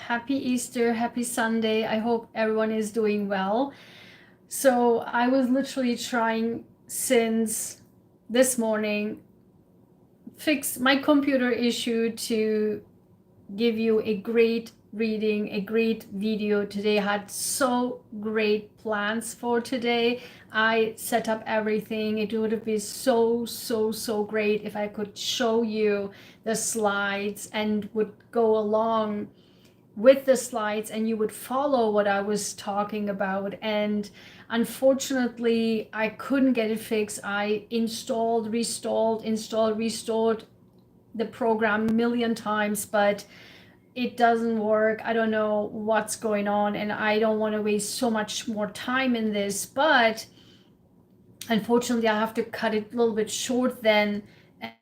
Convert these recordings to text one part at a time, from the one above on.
Happy Easter, happy Sunday. I hope everyone is doing well. So I was literally trying since this morning fix my computer issue to give you a great reading, a great video today. I had so great plans for today. I set up everything. It would have been so great if I could show you the slides and would go along with the slides and you would follow what I was talking about. And unfortunately, I couldn't get it fixed. I installed, restored the program a million times, but it doesn't work. I don't know what's going on, and I don't want to waste so much more time in this, but unfortunately I have to cut it a little bit short then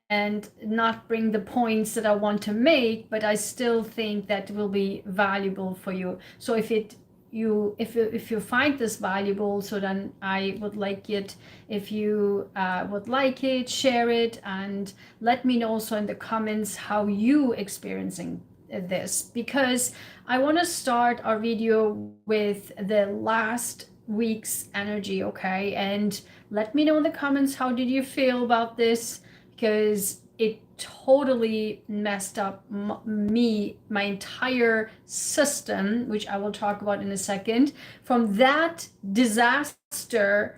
and not bring the points that I want to make, but I still think that will be valuable for you. So if you find this valuable, so then I would like it if you would like it, share it, and let me know also in the comments how you experiencing this, because I want to start our video with the last week's energy, okay? And let me know in the comments how did you feel about this, because it totally messed up my entire system, which I will talk about in a second. From that disaster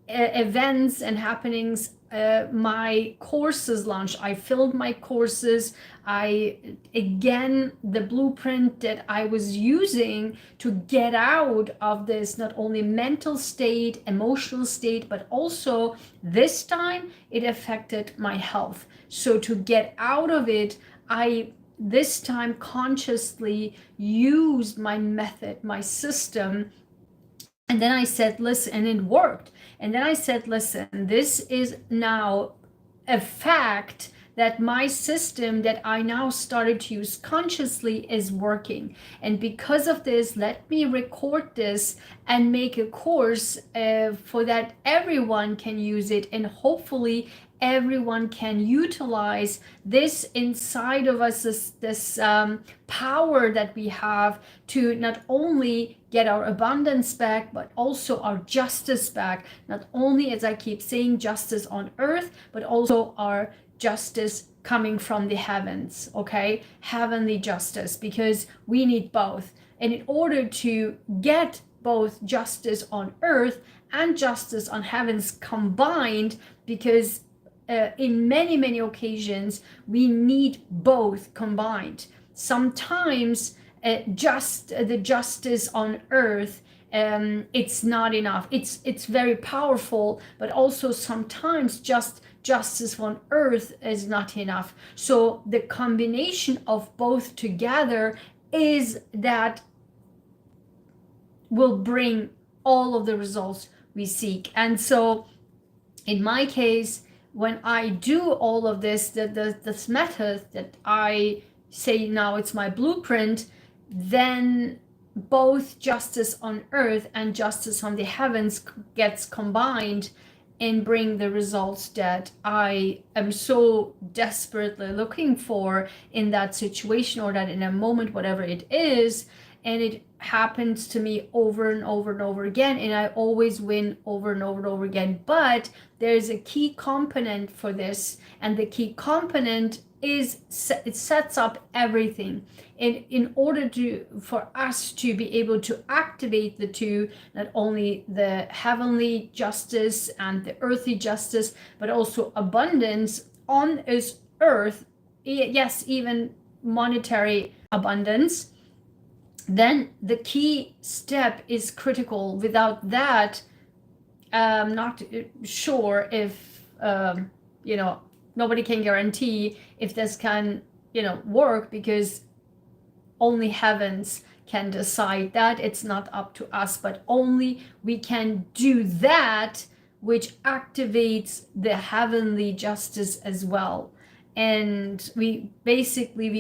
events and happenings, my courses launched. I filled my courses. The blueprint that I was using to get out of this, not only mental state, emotional state, but also this time it affected my health. So to get out of it, I this time consciously used my method, my system. And then I said, listen, and it worked. And then I said, listen, this is now a fact that my system that I now started to use consciously is working. And because of this, let me record this and make a course for that everyone can use it, and hopefully everyone can utilize this inside of us, this power that we have to not only get our abundance back, but also our justice back. Not only, as I keep saying, justice on earth, but also our justice coming from the heavens, okay? Heavenly justice, because we need both. And in order to get both justice on earth and justice on heavens combined, because in many occasions we need both combined. Sometimes the justice on earth, it's not enough. It's very powerful, but also sometimes just justice on earth is not enough. So the combination of both together is that will bring all of the results we seek. And so in my case, when I do all of this, this method that I say now it's my blueprint, then both justice on earth and justice on the heavens gets combined and bring the results that I am so desperately looking for in that situation, or that in a moment, whatever it is. And it happens to me over and over again, and I always win over and over again. But there's a key component for this, and the key component is it sets up everything. And in order for us to be able to activate the two, not only the heavenly justice and the earthly justice, but also abundance on this earth, yes, even monetary abundance, then the key step is critical. Without that, I'm not sure if, nobody can guarantee if this can, work, because only heavens can decide that. It's not up to us, but only we can do that which activates the heavenly justice as well. And we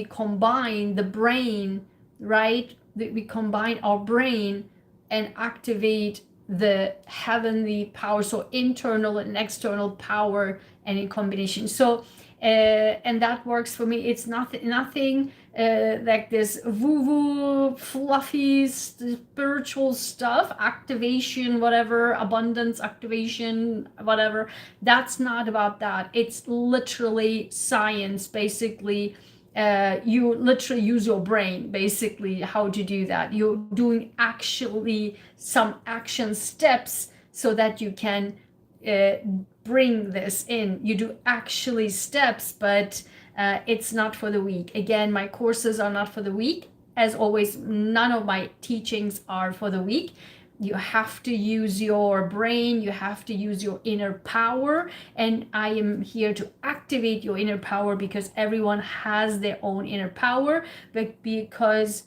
combine the brain, right? We combine our brain and activate the heavenly power, so internal and external power, and in combination. So and that works for me. It's nothing like this woo-woo fluffy spiritual stuff, activation, whatever, abundance activation, whatever. That's not about that. It's literally science, basically. You literally use your brain, basically, how to do that. You're doing actually some action steps so that you can bring this in. You do actually steps, but it's not for the week. Again, my courses are not for the week. As always, none of my teachings are for the week. You have to use your brain, you have to use your inner power, and I am here to activate your inner power, because everyone has their own inner power, but because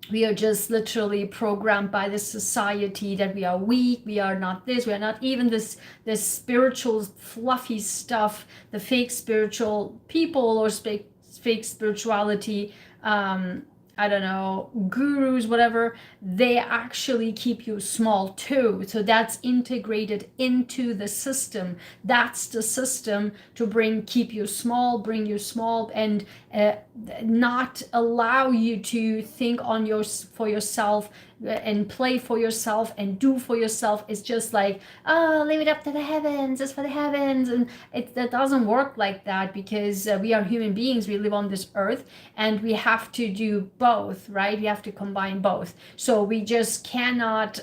we are just literally programmed by the society that we are weak, we are not this, we are not even this spiritual fluffy stuff, the fake spiritual people or fake spirituality, I don't know, gurus, whatever, they actually keep you small too. So that's integrated into the system. That's the system to keep you small, bring you small, and not allow you to think for yourself and play for yourself and do for yourself. It's just like, oh, leave it up to the heavens, it's for the heavens. And that doesn't work like that, because we are human beings, we live on this earth, and we have to do both, right? We have to combine both. So we just cannot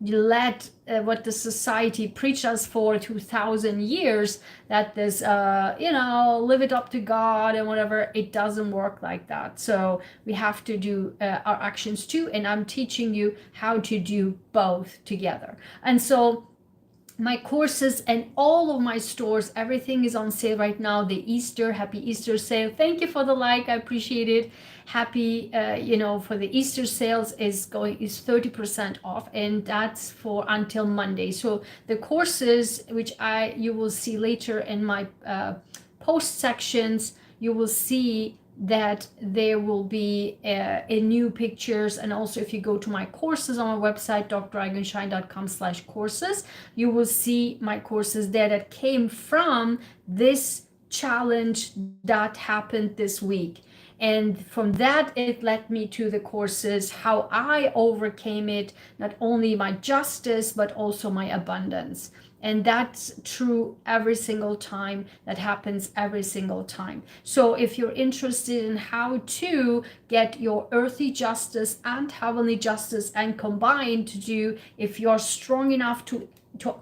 let what the society preached us for 2,000 years, that this live it up to God and whatever. It doesn't work like that. So we have to do our actions too, and I'm teaching you how to do both together. And so my courses and all of my stores, everything is on sale right now. Happy Easter sale. Thank you for the like, I appreciate it. Happy, for the Easter sales is 30% off, and that's for until Monday. So the courses, which you will see later in my post sections, you will see that there will be in new pictures. And also, if you go to my courses on my website, drayguensahin.com/courses, you will see my courses there that came from this challenge that happened this week. And from that, it led me to the courses, how I overcame it, not only my justice, but also my abundance. And that's true every single time. That happens every single time. So if you're interested in how to get your earthly justice and heavenly justice and combine to do, if you're strong enough to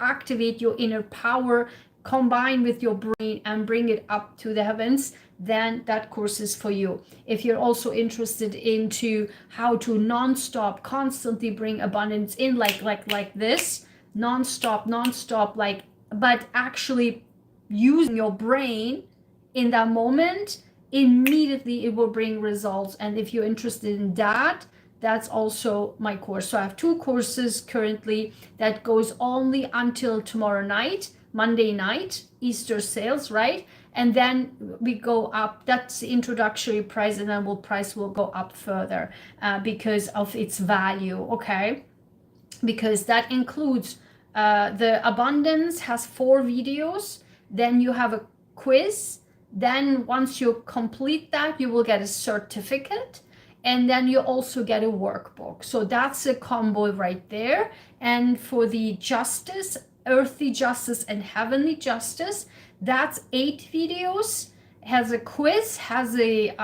activate your inner power, combine with your brain and bring it up to the heavens, then that course is for you. If you're also interested into how to non-stop, constantly bring abundance in, like this, non-stop, but actually using your brain in that moment, immediately it will bring results. And if you're interested in that, that's also my course. So I have 2 courses currently that goes only until tomorrow night, Monday night, Easter sales, right? And then we go up. That's the introductory price, and then price will go up further because of its value, okay? Because that includes the abundance has 4 videos, then you have a quiz, then once you complete that, you will get a certificate, and then you also get a workbook. So that's a combo right there. And for the justice, earthly justice and heavenly justice, that's 8 videos, has a quiz, has a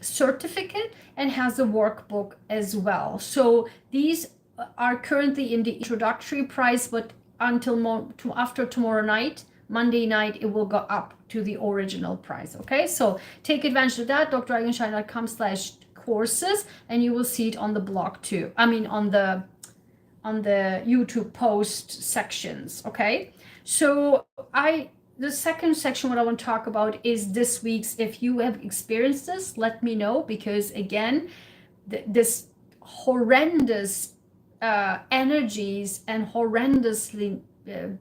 certificate, and has a workbook as well. So these are currently in the introductory price, but until after tomorrow night, Monday night, it will go up to the original price. Okay, so take advantage of that, draygenshahin.com/courses, and you will see it on the blog too. I mean, on the YouTube post sections. Okay, so the second section, what I want to talk about is this week's. If you have experienced this, let me know, because again, this horrendous energies and horrendously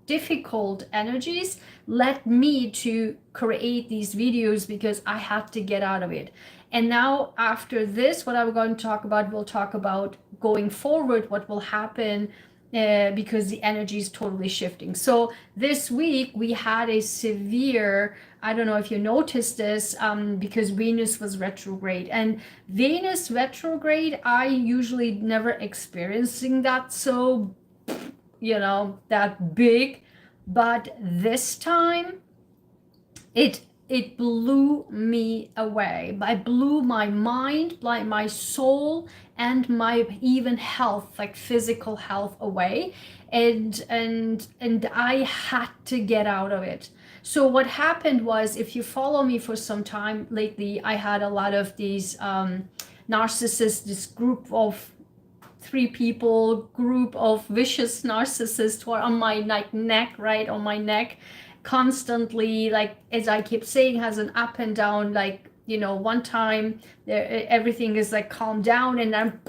difficult energies led me to create these videos, because I had to get out of it. And now after this, what I'm going to talk about, we'll talk about going forward, what will happen because the energy is totally shifting. So this week we had a severe, I don't know if you noticed this, because Venus was retrograde. And Venus retrograde, I usually never experiencing that so, that big. But this time, it blew me away. I blew my mind, like my soul, and my even health, like physical health, away. And I had to get out of it. So what happened was, if you follow me for some time lately, I had a lot of these narcissists, this group of 3 people, group of vicious narcissists who are on my neck, right on my neck, constantly, like, as I keep saying, has an up and down. Like, one time there, everything is like calm down, and then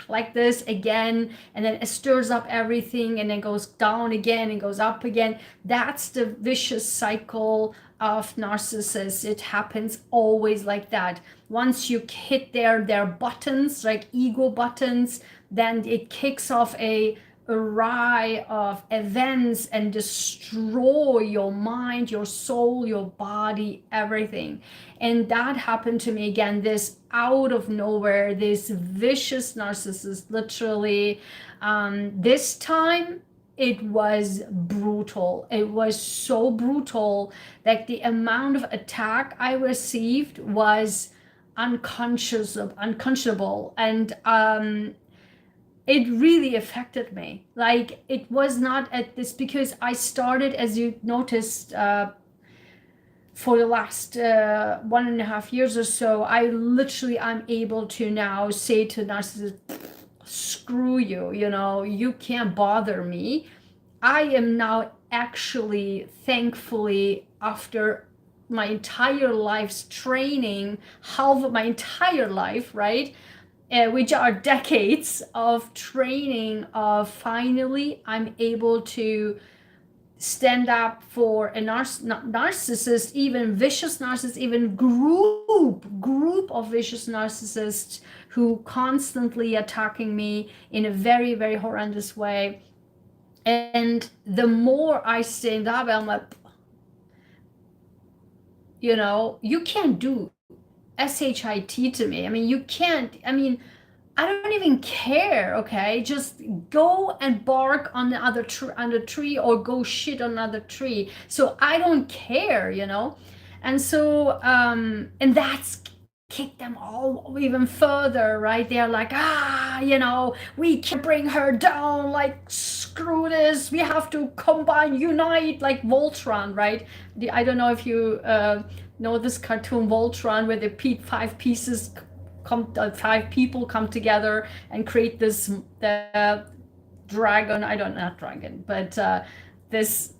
like this again, and then it stirs up everything, and then goes down again and goes up again. That's the vicious cycle of narcissists. It happens always like that. Once you hit their buttons, like ego buttons, then it kicks off a array of events and destroy your mind, your soul, your body, everything. And that happened to me again, this out of nowhere, this vicious narcissist, literally. This time it was brutal. It was so brutal. Like, the amount of attack I received was unconscionable. And it really affected me. Like, it was not at this, because I started, as you noticed, for the last 1.5 years or so, I'm able to now say to narcissists, screw you, you can't bother me. I am now actually, thankfully, after my entire life's training, half of my entire life, right? Which are decades of training, of finally I'm able to stand up for a narcissist, even vicious narcissist, even group of vicious narcissists who constantly attacking me in a very, very horrendous way. And the more I stand up, I'm like, you can't do SHIT to me. I mean, you can't. I mean, I don't even care, okay? Just go and bark on the other on the tree, or go shit on another tree. So I don't care, And so, and that's kicked them all even further, right? They're like, we can't bring her down, like, screw this, we have to combine, unite, like Voltron, right? I don't know if you know this cartoon Voltron, where the 5 people come together and create this dragon, not dragon, but this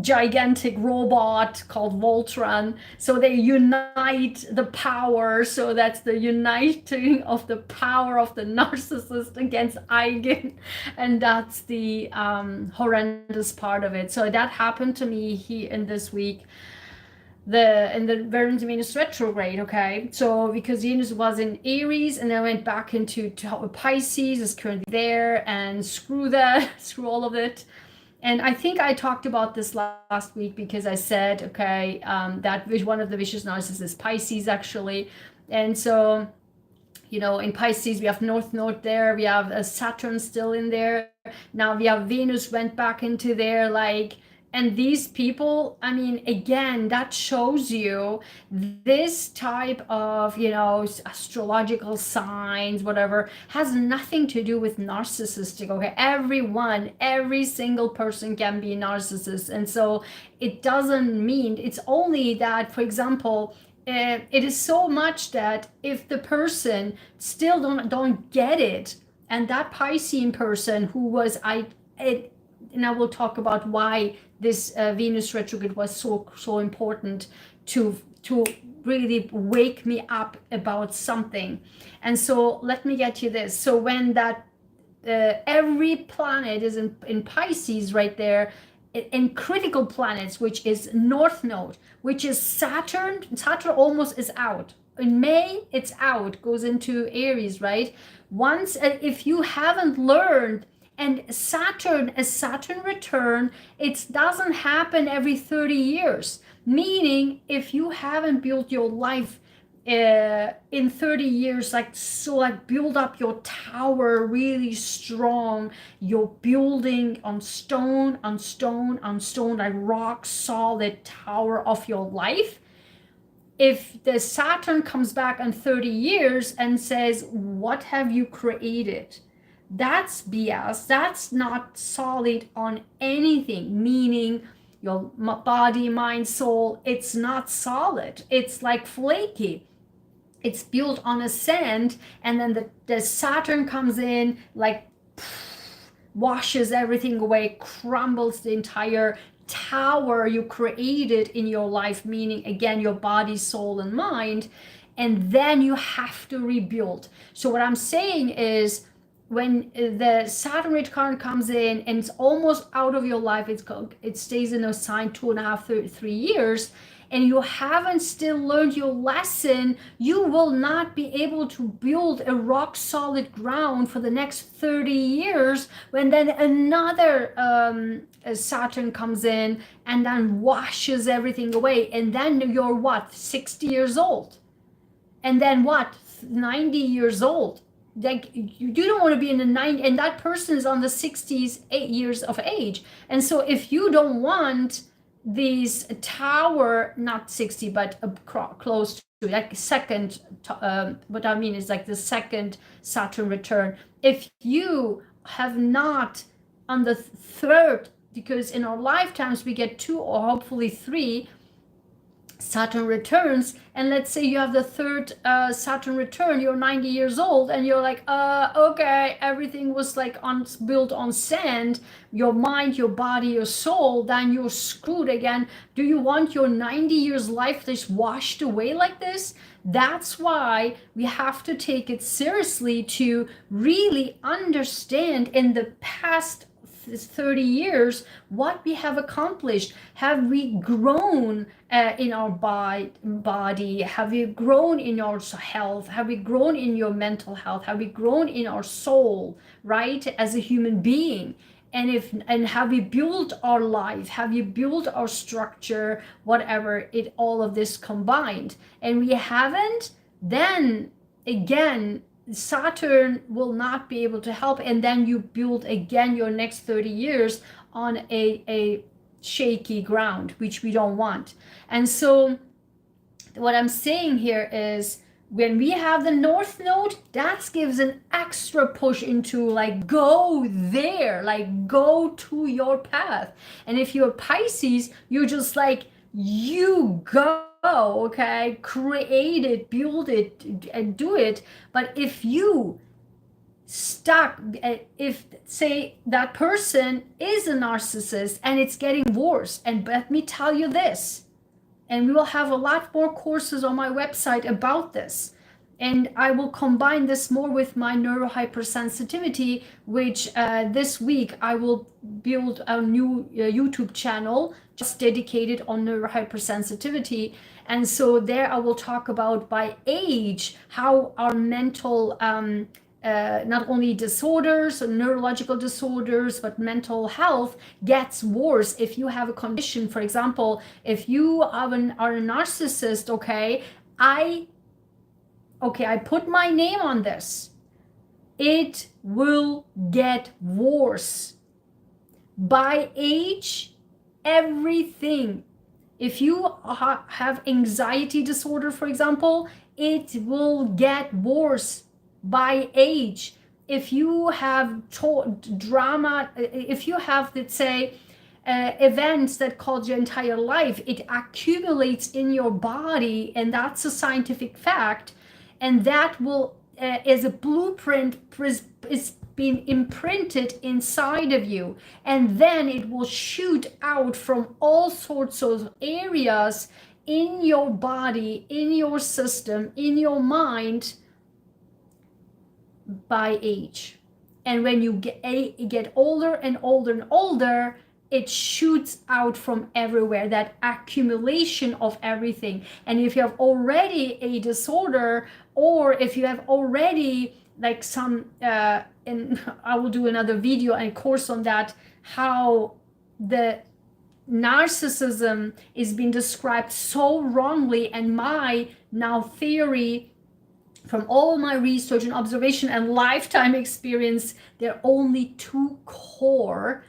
gigantic robot called Voltron. So they unite the power. So that's the uniting of the power of the narcissist against Ayguen. And that's the horrendous part of it. So that happened to me here in this week, in the Venus retrograde. Okay, so because Venus was in Aries and then went back into Pisces, is currently there, and screw all of it. And I think I talked about this last week, because I said, okay, that one of the vicious narcissists is Pisces, actually. And so, in Pisces, we have North Node there. We have Saturn still in there. Now we have Venus went back into there, like, and these people, I mean, again, that shows you this type of, astrological signs, whatever, has nothing to do with narcissistic, okay? Every single person can be a narcissist. And so it doesn't mean, it's only that, for example, it is so much that if the person still don't get it, and that Piscean person who was, and I will talk about why this Venus retrograde was so important to really wake me up about something. And so let me get you this. So when that every planet is in Pisces right there, in critical planets, which is North Node, which is Saturn almost is out. in May, it's out, goes into Aries, right? Once, if you haven't learned, and Saturn, a Saturn return, it doesn't happen every 30 years. Meaning, if you haven't built your life in 30 years, like build up your tower really strong, you're building on stone, on stone, on stone, like rock solid tower of your life. If the Saturn comes back in 30 years and says, what have you created? That's BS. That's not solid on anything, meaning your body, mind, soul, it's not solid. It's like flaky. It's built on a sand, and then the Saturn comes in, like washes everything away, crumbles the entire tower you created in your life, meaning again your body, soul, and mind, and then you have to rebuild. So what I'm saying is, when the Saturn return comes in and it's almost out of your life, it stays in a sign 2.5, 3 years, and you haven't still learned your lesson, you will not be able to build a rock solid ground for the next 30 years, when then another Saturn comes in and then washes everything away. And then you're what, 60 years old? And then what, 90 years old? Like, you don't want to be in the 90s, and that person is on the 60s, 8 years of age. And so if you don't want these tower, not 60, but close to like second, what I mean is like the second Saturn return, if you have not on the third, because in our lifetimes we get 2 or hopefully 3 Saturn returns, and let's say you have the third Saturn return, you're 90 years old, and you're like, okay, everything was like built on sand, your mind, your body, your soul, then you're screwed again. Do you want your 90 years life just washed away like this? That's why we have to take it seriously to really understand in the past 30 years what we have accomplished. Have we grown in our body? Have we grown in our health? Have we grown in your mental health? Have we grown in our soul, right, as a human being? And have we built our life? Have you built our structure, whatever, all of this combined? And we haven't, then again Saturn will not be able to help, and then you build again your next 30 years on a shaky ground, which we don't want. And so what I'm saying here is, when we have the North Node, that gives an extra push into like, go there, like go to your path. And if you're Pisces, you're just like, you go, okay, create it, build it, and do it. But if you stuck, if say that person is a narcissist and it's getting worse, and let me tell you this, and we will have a lot more courses on my website about this, and I will combine this more with my NeuroHyperSensitivity, which this week I will build a new YouTube channel just dedicated on NeuroHyperSensitivity. And so there I will talk about by age how our mental not only disorders, neurological disorders, but mental health gets worse if you have a condition. For example, if you are a narcissist, okay, I put my name on this. It will get worse. By age, everything. If you have anxiety disorder, for example, it will get worse by age. If you have drama, if you have, let's say, events that cause your entire life, it accumulates in your body, and that's a scientific fact, and that will, as a blueprint, is being imprinted inside of you, and then it will shoot out from all sorts of areas in your body, in your system, in your mind, by age. And when you get older and older and older, it shoots out from everywhere, that accumulation of everything. And if you have already a disorder, or if you have already like some, and I will do another video and course on that, how the narcissism is being described so wrongly. And my now theory from all my research and observation and lifetime experience, there are only two core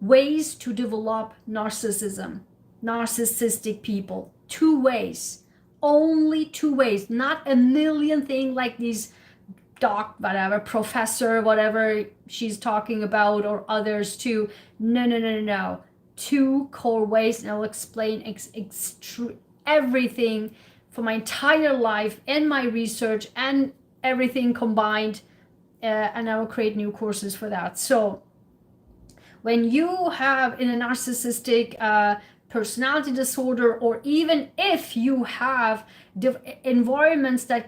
ways to develop narcissism, narcissistic people. Two ways, only two ways, not a million things like these whatever, professor, whatever she's talking about, or others too. No. Two core ways, and I'll explain everything for my entire life and my research and everything combined, and I will create new courses for that. So when you have in a narcissistic personality disorder, or even if you have environments that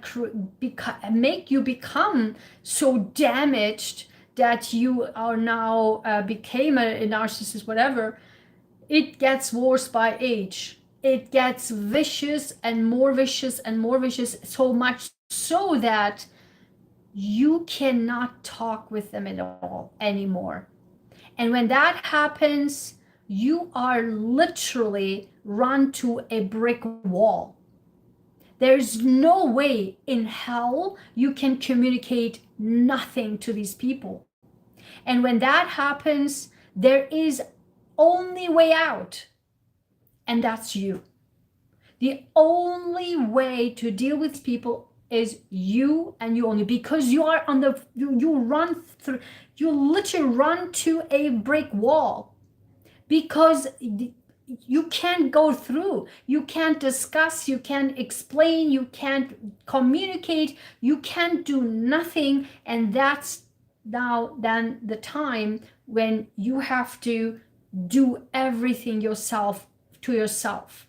make you become so damaged that you are now became a narcissist, whatever, it gets worse by age. It gets vicious and more vicious and more vicious, so much so that you cannot talk with them at all anymore. And when that happens, you are literally run to a brick wall. There's no way in hell you can communicate nothing to these people. And when that happens, there is only way out, and that's you. The only way to deal with people is you and you only, because you are on the, you run through, you literally run to a brick wall, because you can't go through, you can't discuss, you can't explain, you can't communicate, you can't do nothing. And that's now then the time when you have to do everything yourself to yourself.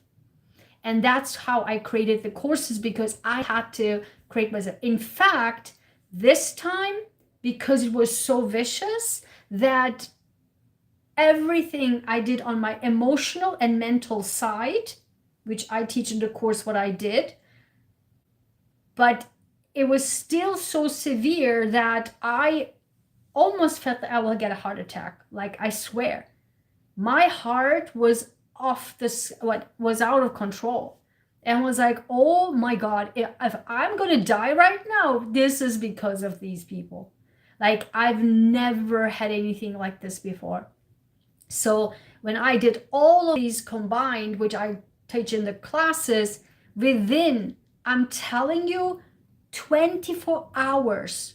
And that's how I created the courses, because I had to create myself. In fact, this time, because it was so vicious, that everything I did on my emotional and mental side, which I teach in the course what I did, but it was still so severe that I almost felt that I will get a heart attack. Like, I swear, my heart was off this, what was out of control, and was like, oh my God, if I'm gonna die right now, this is because of these people. Like, I've never had anything like this before. So when I did all of these combined, which I teach in the classes, within, I'm telling you, 24 hours.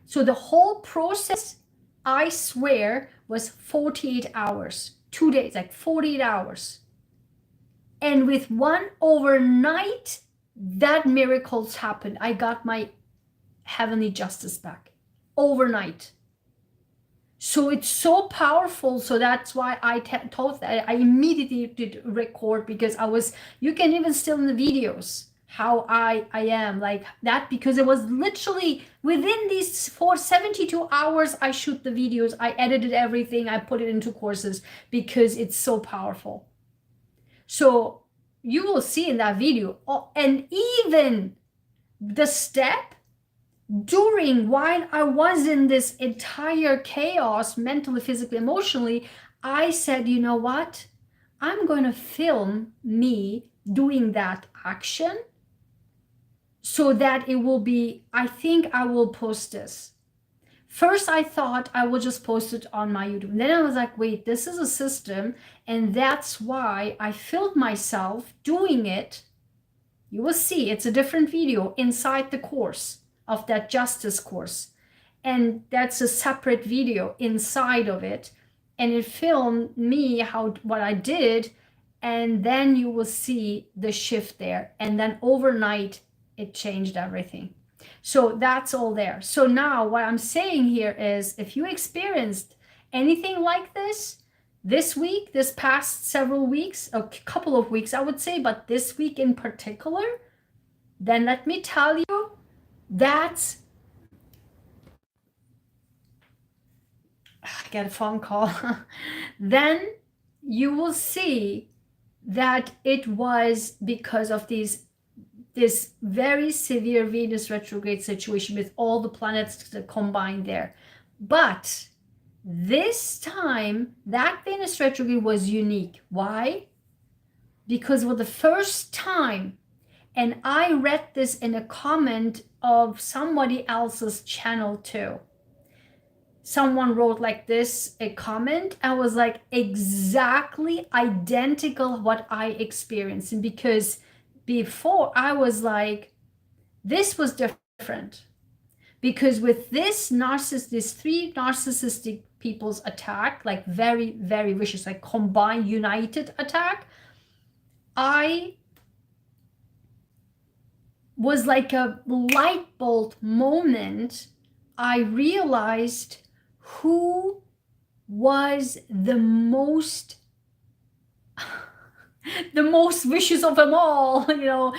So the whole process, I swear, was 48 hours, 2 days, like 48 hours. And with one overnight, that miracles happened. I got my heavenly justice back overnight. So it's so powerful. So that's why I told that I immediately did record, because I was, you can even still in the videos how I am like that, because it was literally within these 72 hours I shoot the videos, I edited everything, I put it into courses, because it's so powerful. So you will see in that video, and even the step during, while I was in this entire chaos, mentally, physically, emotionally, I said, you know what? I'm going to film me doing that action, so that it will be, I think I will post this. First, I thought I will just post it on my YouTube. And then I was like, wait, this is a system. And that's why I filmed myself doing it. You will see, it's a different video inside the course of that justice course. And that's a separate video inside of it. And it filmed me, what I did. And then you will see the shift there. And then overnight, it changed everything. So that's all there. So now what I'm saying here is, if you experienced anything like this week, this past several weeks, a couple of weeks, I would say, but this week in particular, then let me tell you, that's, I get a phone call. Then you will see that it was because of this very severe Venus retrograde situation with all the planets combined there. But this time, that Venus retrograde was unique. Why? Because for the first time, and I read this in a comment of somebody else's channel too. Someone wrote like this, a comment. I was like, exactly identical what I experienced. And because before I was like, this was different. Because with this these three narcissistic people's attack, like very, very vicious, like combined, united attack, I was like a light bulb moment. I realized who was the most vicious of them all. Mirror,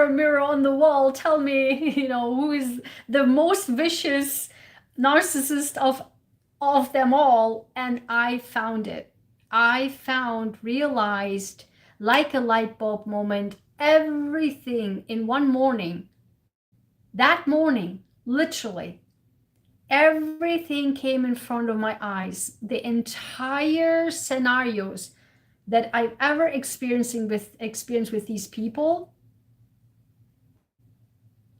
mirror on the wall, tell me, who is the most vicious narcissist of them all. And I found it. Realized like a light bulb moment, everything in one morning. That morning, literally, everything came in front of my eyes. The entire scenarios that I've ever experienced with these people,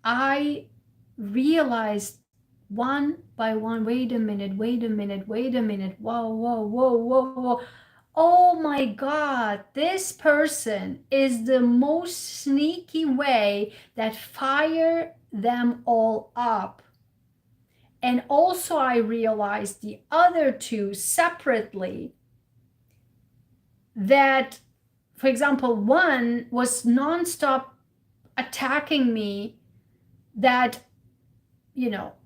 I realized one by one, wait a minute, whoa. Oh my God, this person is the most sneaky way that fire them all up. And also I realized the other two separately, that, for example, one was nonstop attacking me, that,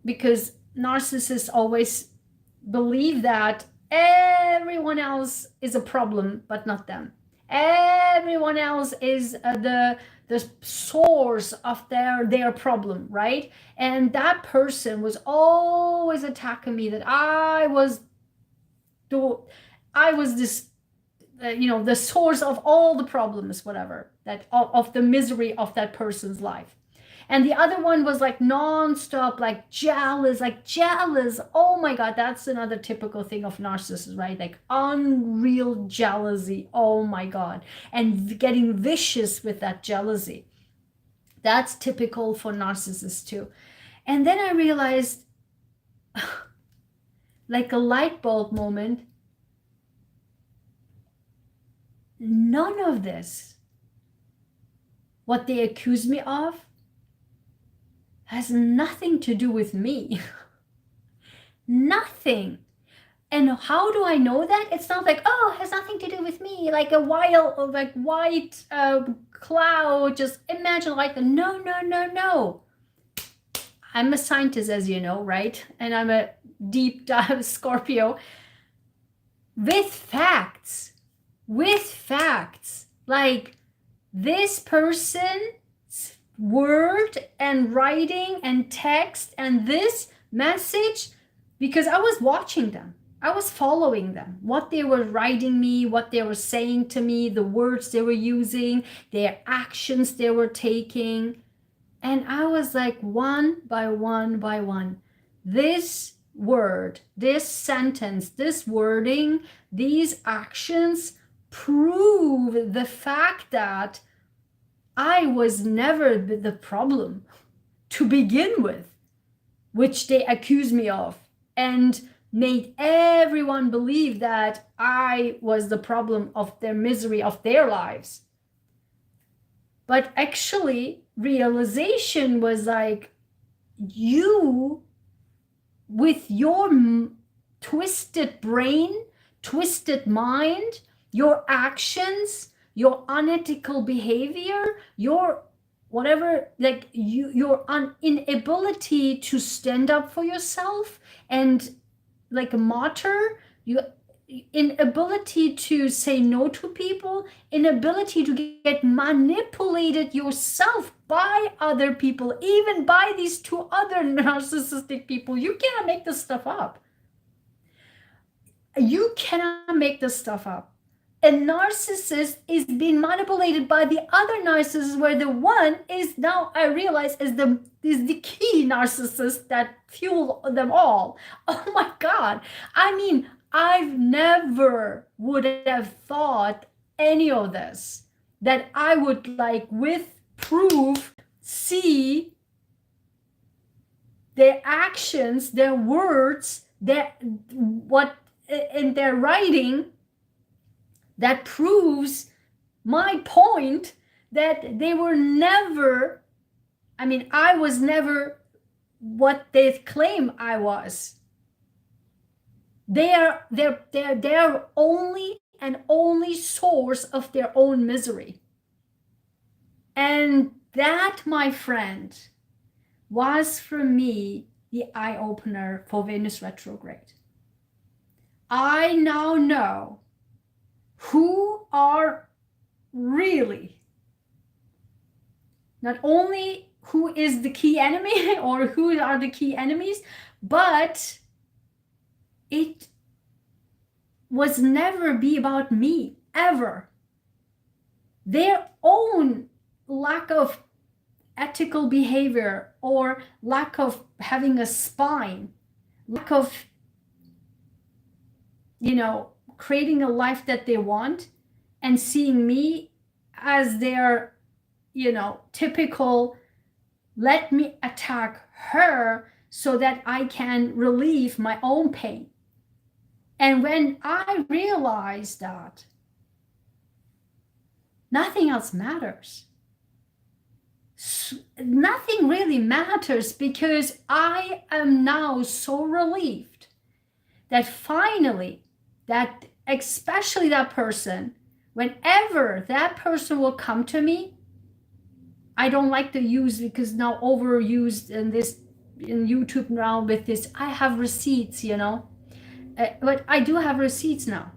because narcissists always believe that everyone else is a problem, but not them. Everyone else is the source of their problem, right? And that person was always attacking me, that I was this the source of all the problems, whatever, that of the misery of that person's life. And the other one was like nonstop, like jealous. Oh my God, that's another typical thing of narcissists, right? Like unreal jealousy. Oh my God. And getting vicious with that jealousy. That's typical for narcissists too. And then I realized, like a light bulb moment, none of this, what they accuse me of, has nothing to do with me. Nothing. And how do I know that? It's not like, oh, it has nothing to do with me, like a white cloud, just imagine, like, no. I'm a scientist, as you know, right? And I'm a deep dive Scorpio. With facts, like this person word and writing and text and this message, because I was watching them, I was following them, what they were writing me, what they were saying to me, the words they were using, their actions they were taking. And I was like, one by one, this word, this sentence, this wording, these actions prove the fact that I was never the problem to begin with, which they accused me of, and made everyone believe that I was the problem of their misery of their lives. But actually, realization was like, you, with your twisted brain, twisted mind, your actions, your unethical behavior, your whatever, like your inability to stand up for yourself, and like a martyr, your inability to say no to people, inability to get manipulated yourself by other people, even by these two other narcissistic people. You cannot make this stuff up. You cannot make this stuff up. A narcissist is being manipulated by the other narcissist, where the one is now, I realize, is the key narcissist that fuel them all. Oh my God. I mean, I've never would have thought any of this, that I would like with proof see their actions, their words, what in their writing that proves my point that they were never, I mean, I was never what they claim I was. They're only and only source of their own misery. And that, my friend, was for me the eye-opener for Venus retrograde. I now know who are really, not only who is the key enemy or who are the key enemies, but it was never be about me, ever. Their own lack of ethical behavior or lack of having a spine, lack of, creating a life that they want, and seeing me as their, typical, let me attack her so that I can relieve my own pain. And when I realized that nothing else matters, nothing really matters, because I am now so relieved that finally, that especially that person, whenever that person will come to me, I don't like to use, because now overused in YouTube now with this, I have receipts, but I do have receipts now.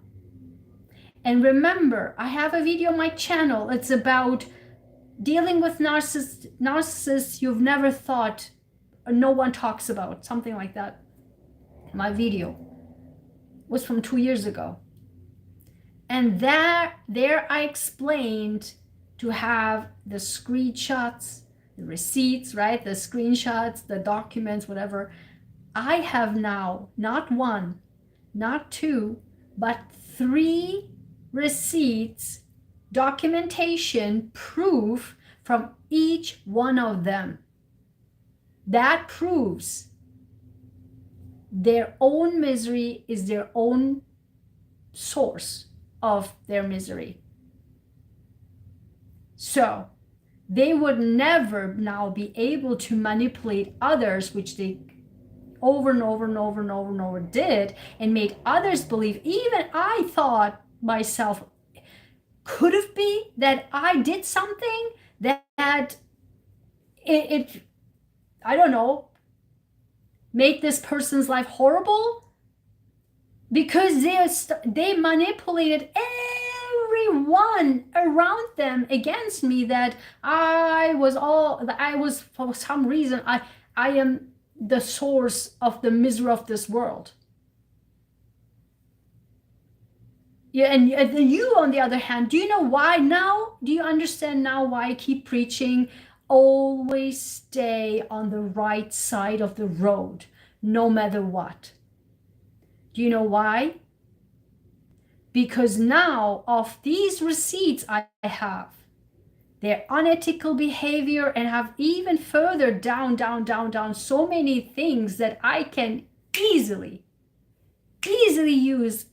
And remember, I have a video on my channel. It's about dealing with narcissists you've never thought, or no one talks about, something like that. My video was from 2 years ago. And there I explained to have the screenshots, the receipts, right? The screenshots, the documents, whatever. I have now not one, not two, but 3 receipts, documentation, proof from each one of them. That proves their own misery is their own source of their misery. So they would never now be able to manipulate others, which they over and over and over and over and over did, and made others believe. Even I thought myself, could it be that I did something that it I don't know, make this person's life horrible? Because they manipulated everyone around them against me, that I was for some reason, I am the source of the misery of this world. Yeah, and you, on the other hand, do you know why now? Do you understand now why I keep preaching? Always stay on the right side of the road, no matter what. Do you know why? Because now of these receipts I have, their unethical behavior, and have even further down, so many things that I can easily use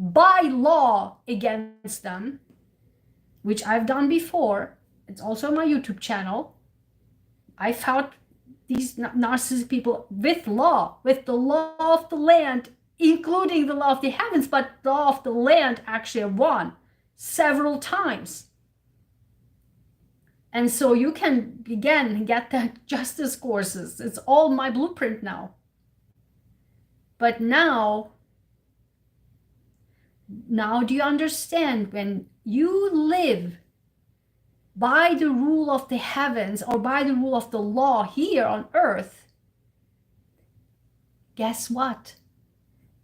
by law against them, which I've done before. It's also on my YouTube channel. I fought these narcissistic people with law, with the law of the land, including the law of the heavens, but the law of the land actually won several times. And so you can, again, get the justice courses. It's all my blueprint now. But now do you understand, when you live by the rule of the heavens or by the rule of the law here on earth, guess what?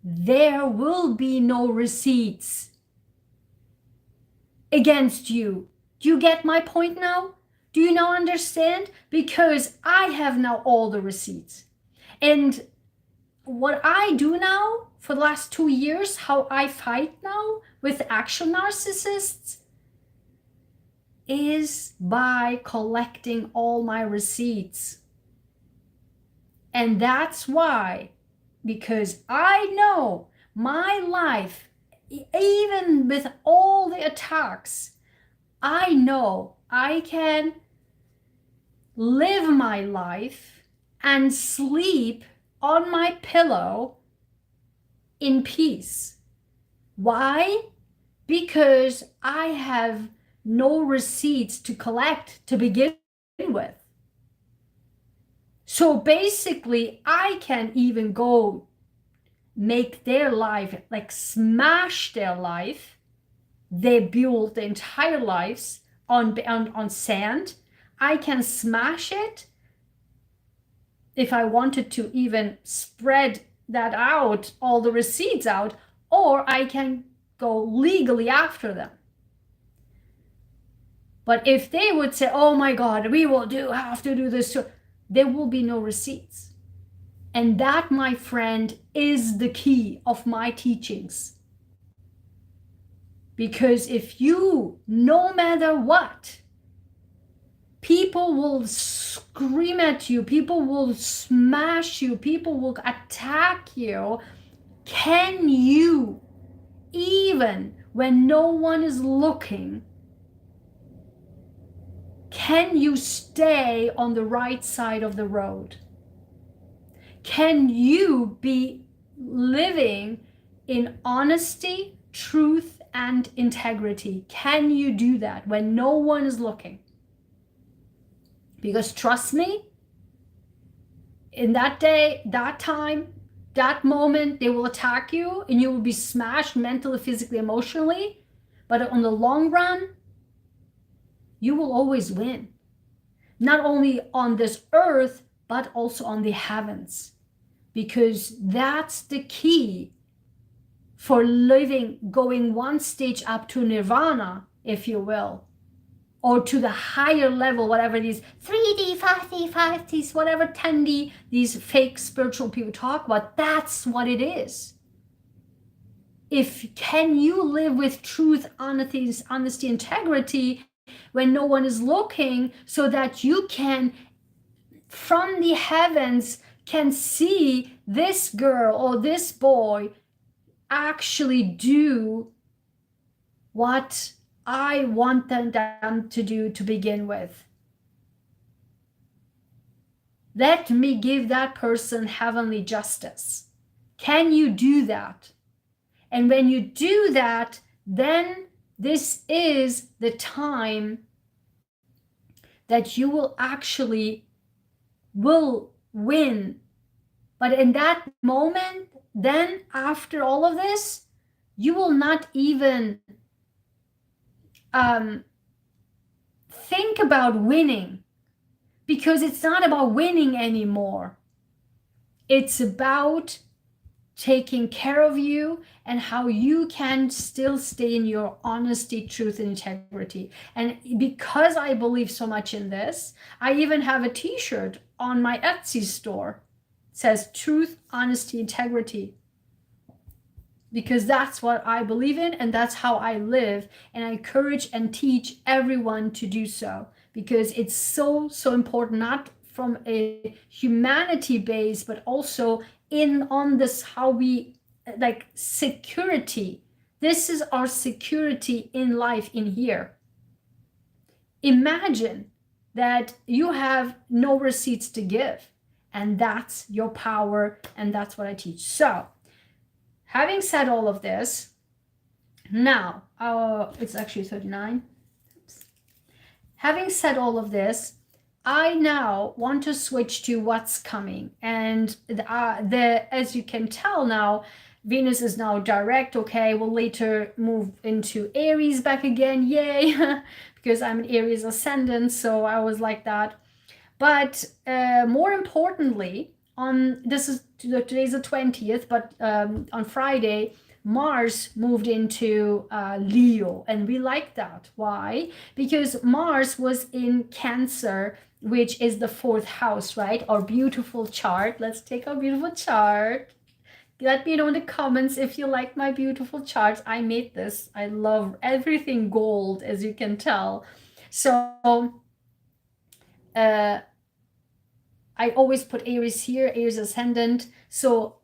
there will be no receipts against you. Do you get my point now? Do you now understand? Because I have now all the receipts. And what I do now for the last 2 years, how I fight now with actual narcissists, is by collecting all my receipts. And that's why, because I know my life, even with all the attacks, I know I can live my life and sleep on my pillow in peace. Why? Because I have no receipts to collect to begin with. So basically, I can even go make their life, like smash their life. They build their entire lives on sand. I can smash it if I wanted to even spread that out, all the receipts out, or I can go legally after them. But if they would say, oh my God, we will have to do this, there will be no receipts. And that, my friend, is the key of my teachings. Because if you, no matter what, people will scream at you, people will smash you, people will attack you, can you, even when no one is looking, can you stay on the right side of the road? Can you be living in honesty, truth, and integrity? Can you do that when no one is looking? Because trust me, in that day, that time, that moment, they will attack you and you will be smashed mentally, physically, emotionally. But on the long run, you will always win. Not only on this earth, but also on the heavens. Because that's the key for living, going one stage up to nirvana, if you will, or to the higher level, whatever these 3D, 5D, 5D, whatever 10D, these fake spiritual people talk about, that's what it is. Can you live with truth, honesty, integrity when no one is looking, so that you can, from the heavens, can see this girl or this boy actually do what I want them to do to begin with. Let me give that person heavenly justice. Can you do that? And when you do that, then this is the time that you will actually win. But in that moment, then after all of this, you will not even think about winning, because it's not about winning anymore. It's about taking care of you and how you can still stay in your honesty, truth, and integrity. And because I believe so much in this, I even have a t-shirt on my Etsy store. It says truth, honesty, integrity. Because that's what I believe in and that's how I live. And I encourage and teach everyone to do so, because it's so important, not from a humanity base, but also on this, how we, like, security. This is our security in life in here. Imagine that you have no receipts to give, and that's your power, and that's what I teach. So having said all of this, now, it's actually 39. Oops. Having said all of this, I now want to switch to what's coming. And as you can tell now, Venus is now direct. Okay, we'll later move into Aries back again. Yay! Because I'm an Aries ascendant, so I was like that. But more importantly, on today's the 20th, but on Friday, Mars moved into Leo, and we like that. Why? Because Mars was in Cancer, which is the 4th house, right? Our beautiful chart. Let's take our beautiful chart. Let me know in the comments if you like my beautiful charts. I made this. I love everything gold, as you can tell. So I always put Aries here, Aries ascendant. So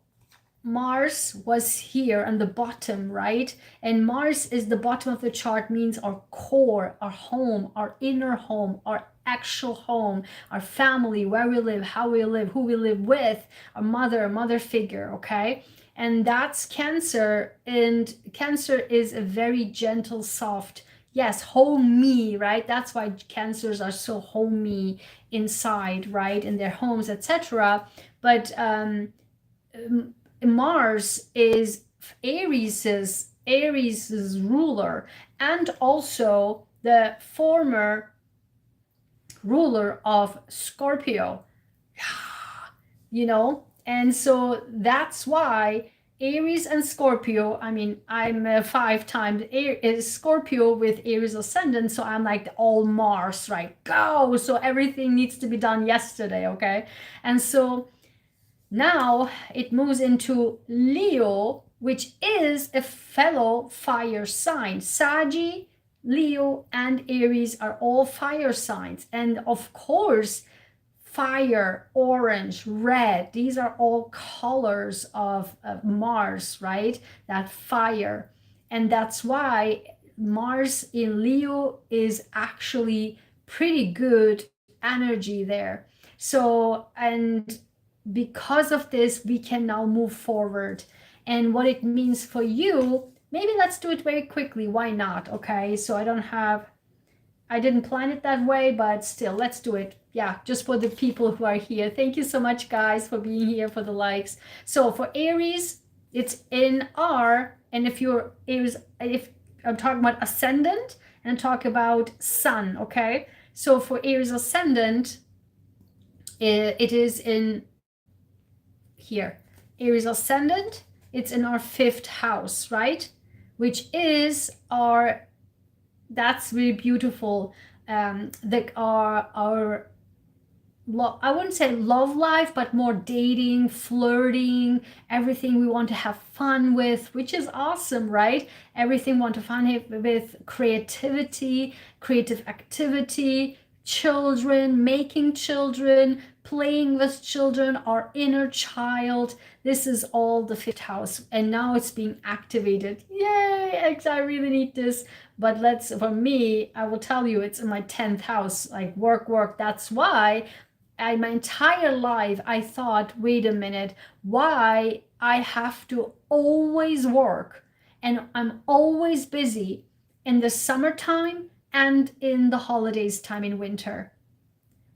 Mars was here on the bottom, right? And Mars is the bottom of the chart, means our core, our home, our inner home, our actual home, our family, where we live, how we live, who we live with, our mother figure, okay? And that's Cancer, and Cancer is a very gentle, soft, yes, homey, right? That's why Cancers are so homey inside, right? In their homes, etc. But Mars is Aries's ruler, and also the former ruler of Scorpio. You know, and so that's why Aries and Scorpio, I mean, I'm a 5 times Scorpio with Aries ascendant, so I'm like the all Mars, right? Go! So everything needs to be done yesterday, okay? And so now it moves into Leo, which is a fellow fire sign. Saggy, Leo, and Aries are all fire signs. And of course, fire, orange, red, these are all colors of Mars, right? That fire. And that's why Mars in Leo is actually pretty good energy there. So, and because of this, we can now move forward. And what it means for you, maybe let's do it very quickly. Why not? Okay, so I didn't plan it that way, but still, let's do it. Yeah, just for the people who are here. Thank you so much, guys, for being here, for the likes. So for Aries, it's in R, and if you're Aries, if I'm talking about ascendant and talk about sun, okay? So for Aries ascendant, it is in here. Aries ascendant, it's in our 5th house, right? Which is our, that's really beautiful. Our I wouldn't say love life, but more dating, flirting, everything we want to have fun with, which is awesome, right? Everything we want to fun with, creativity, creative activity, children, making children, playing with children, our inner child. This is all the 5th house, and now it's being activated. Yay! I really need this. But for me, I will tell you, it's in my 10th house, like work. That's why my entire life I thought, wait a minute, why I have to always work and I'm always busy in the summertime and in the holidays time in winter.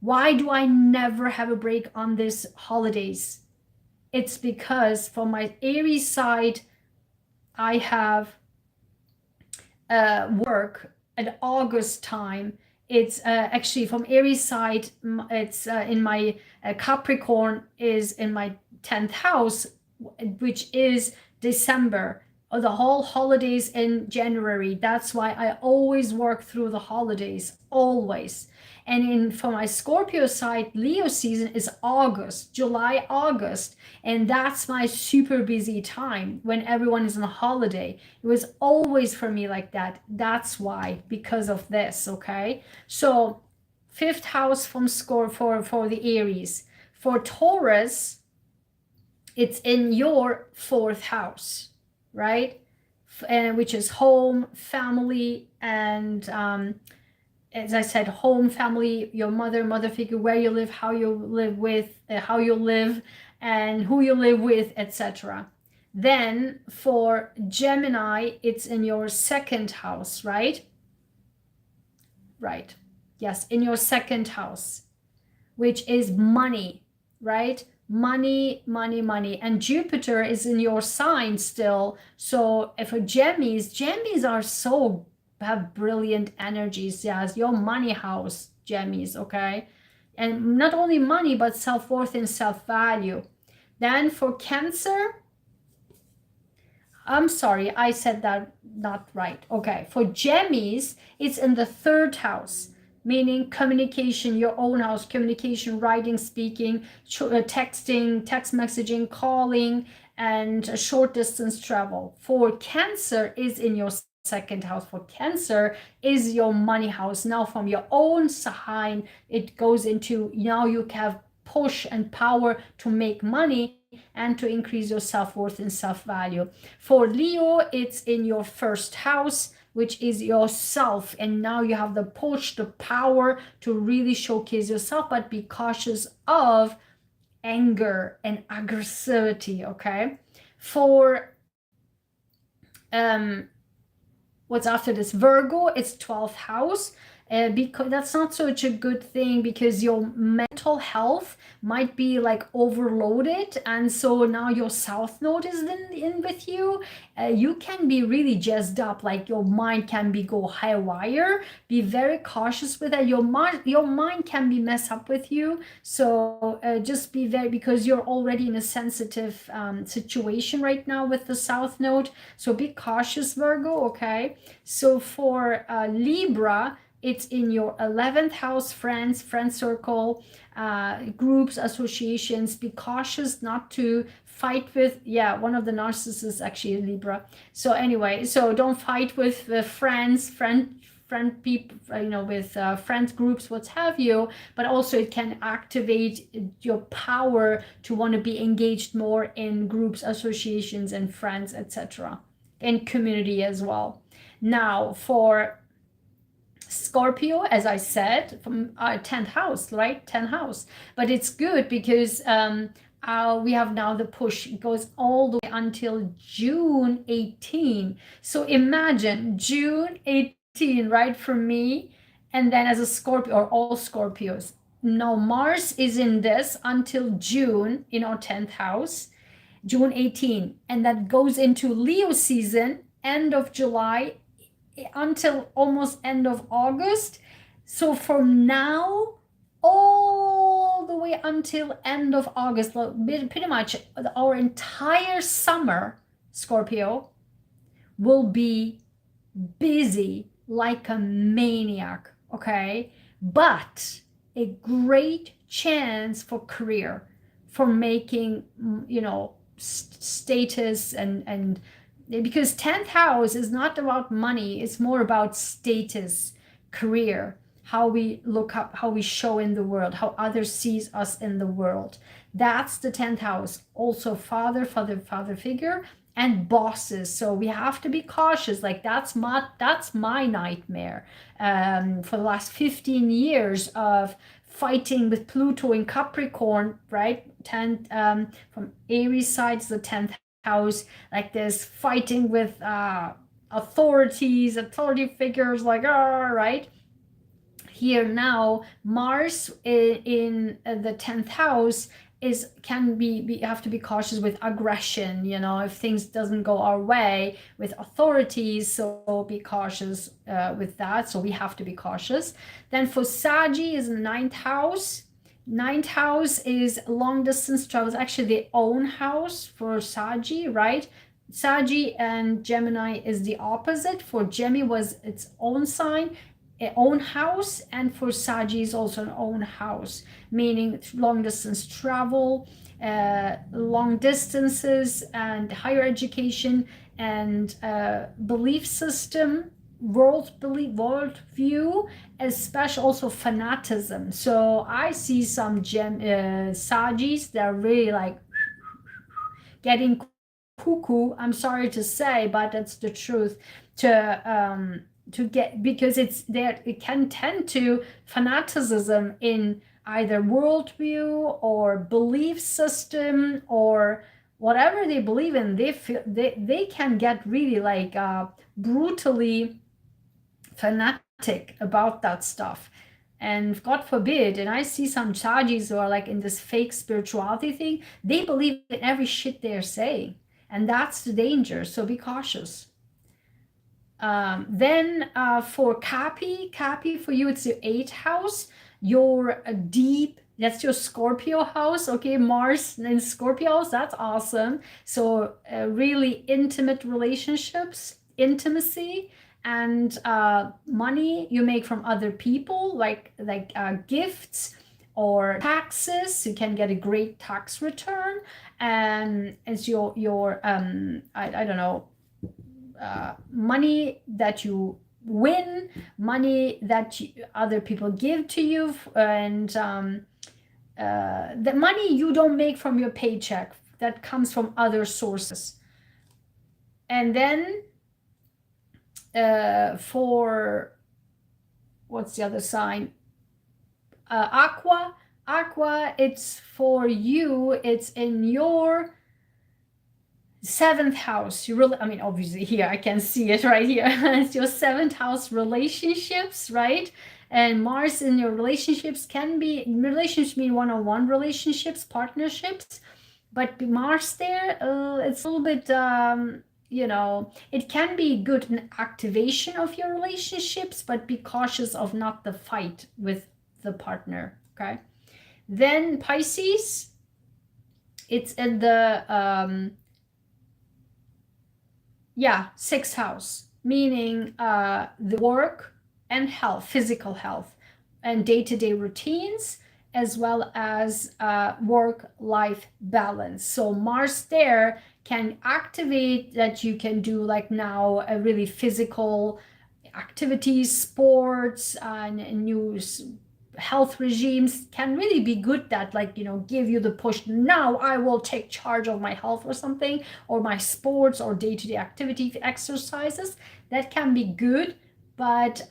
Why do I never have a break on these holidays? It's because from my Aries side, I have work at August time. It's actually from Aries side, it's in my Capricorn is in my 10th house, which is December. The whole holidays in January. That's why I always work through the holidays, always. And for my Scorpio side, Leo season is August, July, August. And that's my super busy time when everyone is on a holiday. It was always for me like that. That's why, because of this, okay? So 5th house from for the Aries. For Taurus, it's in your 4th house, right? Which is home, family, and as I said, home, family, your mother figure, where you live, how you live with, how you live, and who you live with, etc. Then for Gemini, it's in your 2nd house, right? Right. Yes, in your 2nd house, which is money, right? Money. And Jupiter is in your sign still. So for Gemmies are so have brilliant energies. Yes, your money house, Gemmies, okay? and not only money, but self-worth and self-value. Then for Cancer, I'm sorry, I said that not right. Okay, for Gemmies, it's in the 3rd house, meaning communication, your own house, communication, writing, speaking, texting, text messaging, calling, and short distance travel. For Cancer is in your 2nd house. For Cancer is your money house. Now from your own Sahin, it goes into, now you have push and power to make money and to increase your self-worth and self-value. For Leo, it's in your 1st house, which is yourself, and now you have the push, the power to really showcase yourself, but be cautious of anger and aggressivity. Okay, for what's after this, Virgo, it's 12th house, because that's not such a good thing, because your mental health might be like overloaded, and so now your south node is in with you. You can be really jazzed up, like your mind can be go high wire. Be very cautious with that. Your mind can be messed up with you, so just be very, because you're already in a sensitive situation right now with the south node, so be cautious, Virgo. Okay, so for Libra, it's in your 11th house, friend circle, groups, associations. Be cautious not to fight with, yeah, one of the narcissists actually Libra. So anyway, so don't fight with the friend people, with friend groups, what have you, but also it can activate your power to want to be engaged more in groups, associations, and friends, etc., and community as well. Now for Scorpio, as I said, from 10th house, right? 10th house. But it's good because we have now the push. It goes all the way until June 18. So imagine June 18, right, for me. And then as a Scorpio, or all Scorpios. Now Mars is in this until June in our 10th house, June 18. And that goes into Leo season, end of July, until almost end of August. So from now all the way until end of August, pretty much our entire summer, Scorpio, will be busy like a maniac. Okay, but a great chance for career, for making, status, and because 10th house is not about money, it's more about status, career, how we look up, how we show in the world, how others sees us in the world. That's the 10th house. Also father figure, and bosses. So we have to be cautious. Like that's my nightmare for the last 15 years of fighting with Pluto in Capricorn, right? 10th from Aries side is the 10th house, like this fighting with authority figures, like right here. Now Mars in the 10th house can be have to be cautious with aggression, if things doesn't go our way with authorities, so be cautious with that. So we have to be cautious. Then for Saggy is 9th house. 9th house is long distance travels, actually the own house for Saggy, right? Saggy and Gemini is the opposite. For Gemini was its own sign, own house, and for Saggy is also an own house, meaning long distance travel, long distances, and higher education, and belief system, world view, especially also fanaticism. So I see some Sagittarius that are really like getting cuckoo, I'm sorry to say, but that's the truth, to get, because it's there, it can tend to fanaticism in either worldview or belief system or whatever they believe in. They feel they can get really like brutally fanatic about that stuff, and God forbid. And I see some Chajis who are like in this fake spirituality thing. They believe in every shit they're saying, and that's the danger. So be cautious. Then for Capi, for you, it's your 8th house. your deep, that's your Scorpio house, okay, Mars in Scorpio house, that's awesome. So really intimate relationships, intimacy, and money you make from other people, like gifts or taxes. You can get a great tax return, and it's your I don't know, money that you win, money that other people give to you, and the money you don't make from your paycheck, that comes from other sources. And then for, what's the other sign? Aqua, it's for you, it's in your 7th house. You really, I mean, obviously here I can see it right here. It's your 7th house, relationships, right? And Mars in your relationships can be, relationships mean one-on-one relationships, partnerships, but Mars there, it's a little bit, you know, it can be good in activation of your relationships, but be cautious of not the fight with the partner, okay? Then Pisces, it's in the 6th house, meaning the work and health, physical health, and day-to-day routines, as well as work-life balance. So Mars there can activate that you can do, like now, a really physical activities, sports, and new health regimes can really be good, that, like, you know, give you the push, now I will take charge of my health or something, or my sports or day-to-day activity exercises. That can be good, but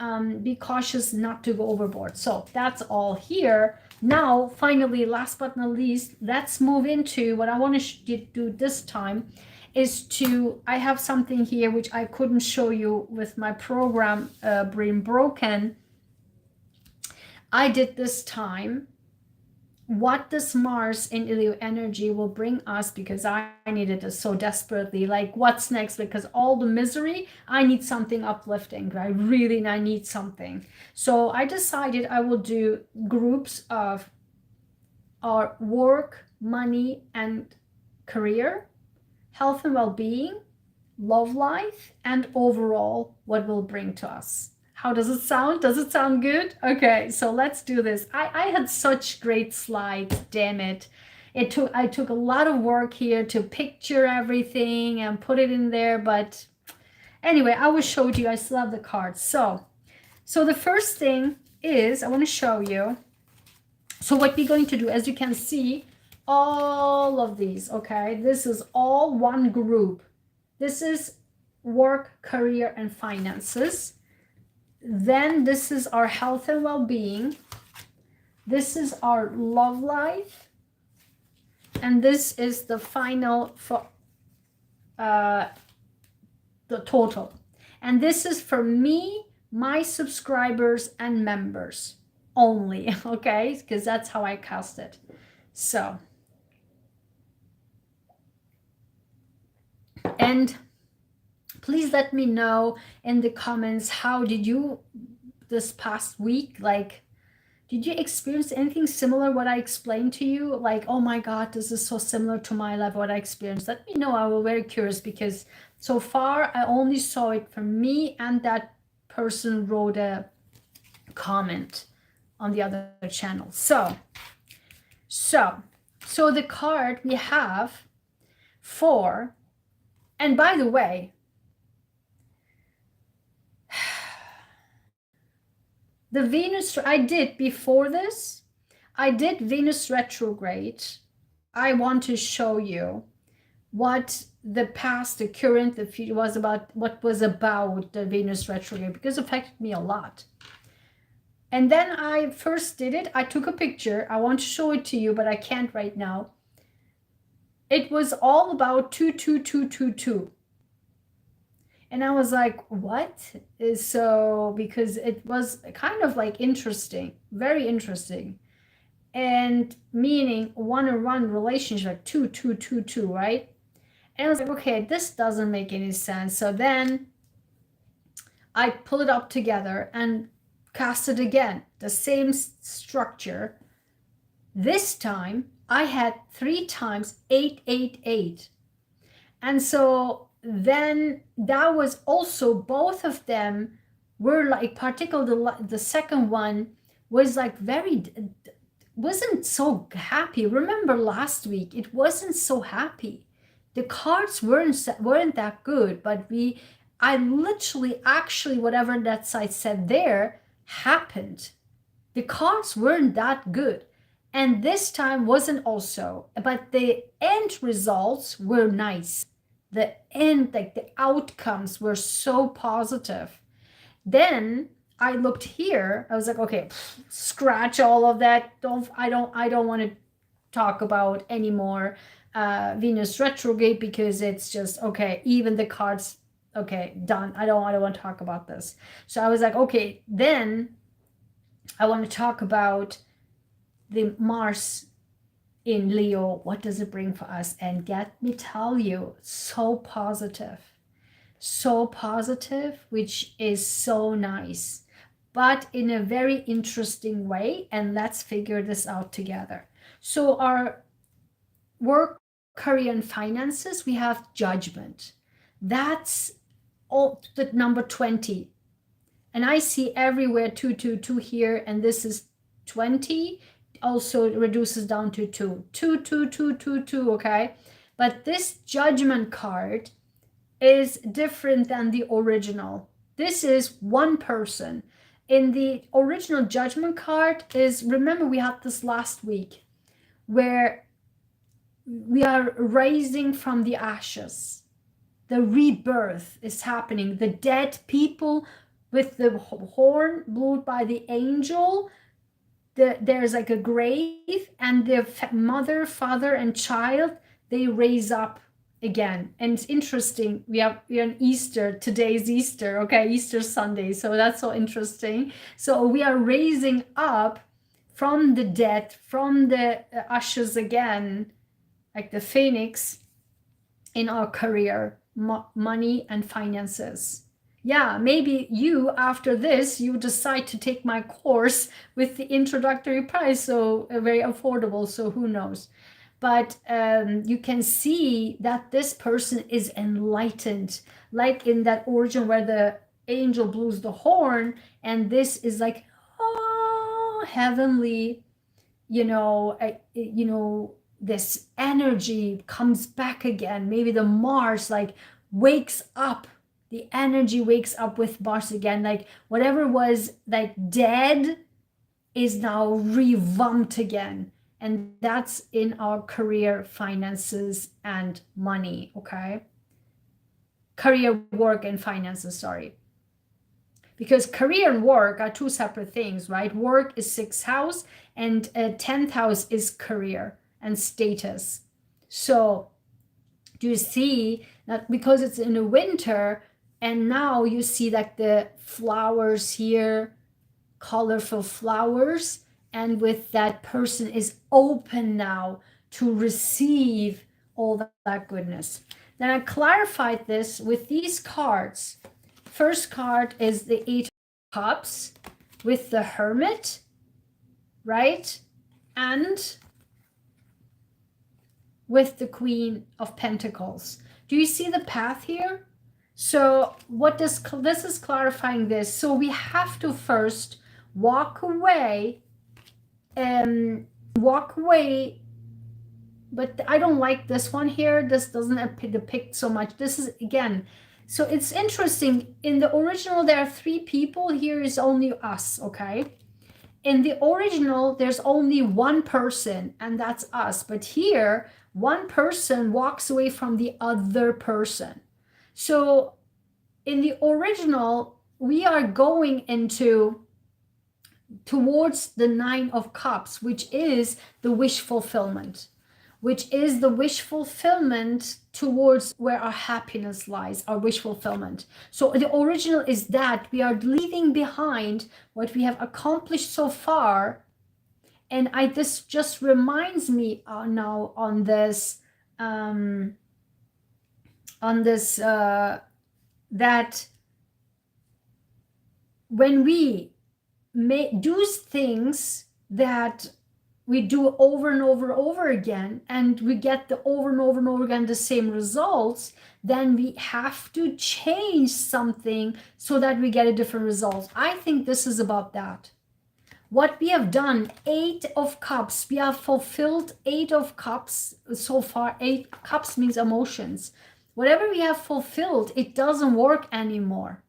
be cautious not to go overboard. So that's all here. Now finally, last but not least, let's move into what I want to do this time, is to, I have something here which I couldn't show you with my program Brain Broken. I did this time what this Mars in Leo energy will bring us, because I needed it so desperately. Like, what's next? Because all the misery, I need something uplifting. I need something. So I decided I will do groups of our work, money, and career, health and well-being, love life, and overall what will bring to us. How does it sound? Does it sound good? Okay, so let's do this. I had such great slides, damn it. I took a lot of work here to picture everything and put it in there, but anyway, I will show you. I still have the cards. So the first thing is I want to show you. So what we're going to do, as you can see, all of these, okay, this is all one group. This is work, career, and finances. Then this is our health and well-being. This is our love life. And this is the final for the total. And this is for me, my subscribers, and members only, okay? Because that's how I cast it. So, and please let me know in the comments, how did you this past week, like, did you experience anything similar what I explained to you? Like, oh my God, this is so similar to my life, what I experienced. Let me know. I was very curious, because so far I only saw it from me, and that person wrote a comment on the other channel. So the card we have for, and by the way, the Venus, I did before this, I did Venus retrograde. I want to show you what the past, the current, the future was about, what was about the Venus retrograde, because it affected me a lot. And then I first did it. I took a picture. I want to show it to you, but I can't right now. It was all about 22222. And I was like, what? So, because it was kind of like interesting, very interesting. And meaning one-on-one relationship, like 2222, right? And I was like, okay, this doesn't make any sense. So then I pull it up together, and cast it again, the same structure. This time I had 3 times 888. And so then that was also, both of them were like, particularly the second one was like wasn't so happy. Remember last week, it wasn't so happy. The cards weren't that good, but I literally, actually, whatever that site said there happened. The cards weren't that good. And this time wasn't also, but the end results were nice. The end, like the outcomes were so positive. Then I looked here, I was like, okay, scratch all of that. I don't want to talk about anymore Venus retrograde, because it's just, okay, even the cards, okay, done. I don't want to talk about this. So I was like, okay, then I want to talk about the Mars in Leo. What does it bring for us? And get me tell you, so positive, which is so nice, but in a very interesting way. And let's figure this out together. So our work, career, and finances, we have Judgment. That's all, the number 20. And I see everywhere 222 here, and this is 20. Also it reduces down to 2. 2, 2, 2, 2, 2, okay? But this Judgment card is different than the original. This is one person. In the original Judgment card is, remember we had this last week, where we are rising from the ashes. The rebirth is happening. The dead people with the horn blew by the angel, there's like a grave, and the mother, father, and child, they raise up again. And it's interesting, we are on Easter. Today's Easter, okay, Easter Sunday, so that's so interesting. So we are raising up from the dead, from the ashes again, like the phoenix, in our career, money, and finances. Yeah, maybe you, after this, you decide to take my course with the introductory price, so very affordable, so who knows. But you can see that this person is enlightened, like in that origin where the angel blows the horn, and this is like, oh, heavenly, this energy comes back again. Maybe the Mars like wakes up, the energy wakes up with Mars again, like whatever was like dead is now revamped again. And that's in our career, finances, and money, okay? Career, work, and finances, sorry. Because career and work are two separate things, right? Work is 6th house, and 10th house is career and status. So do you see that because it's in the winter, and now you see like the flowers here, colorful flowers, and with that person is open now to receive all that goodness. Then I clarified this with these cards. First card is the 8 of Cups with the Hermit, right? And with the Queen of Pentacles. Do you see the path here? So what does this is clarifying this. So we have to first walk away, but I don't like this one here. This doesn't depict so much. This is, again, so it's interesting. In the original, there are 3 people. Here is only us, okay? In the original, there's only one person, and that's us. But here, one person walks away from the other person. So in the original, we are going towards the 9 of Cups, which is the wish fulfillment, towards where our happiness lies, our wish fulfillment. So the original is that we are leaving behind what we have accomplished so far. And this just reminds me now on this, that when we do things that we do over and over and over again, and we get the over and over and over again the same results, then we have to change something so that we get a different result. I think this is about that. What we have done, 8 of cups, we have fulfilled 8 of cups so far. 8 cups means emotions. Whatever we have fulfilled, it doesn't work anymore.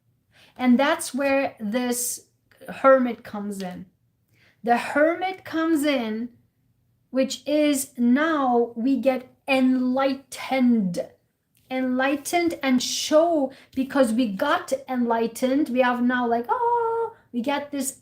And that's where this hermit comes in. The hermit comes in, which is now we get enlightened and show, because we got enlightened, we have now like, oh, we get this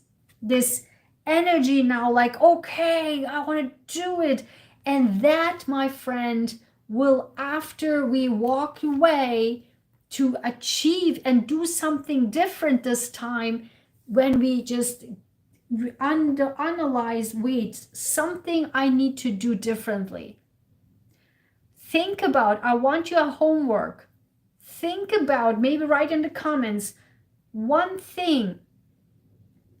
energy now, like, okay, I want to do it. And that, my friend, will, after we walk away to achieve and do something different this time, when we just analyze, wait, something I need to do differently. Think about, I want you at homework. Think about, maybe write in the comments, one thing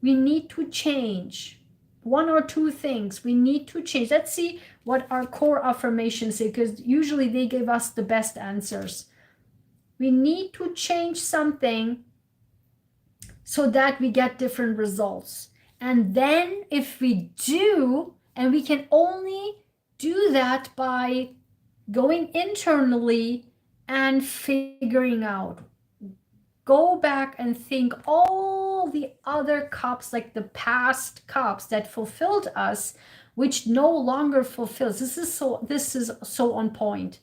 we need to change. 1 or 2 things we need to change. Let's see what our core affirmations say, because usually they give us the best answers. We need to change something so that we get different results. And then if we do, and we can only do that by going internally and figuring out, go back and think all the other cups, like the past cups that fulfilled us, which no longer fulfills. This is so on point.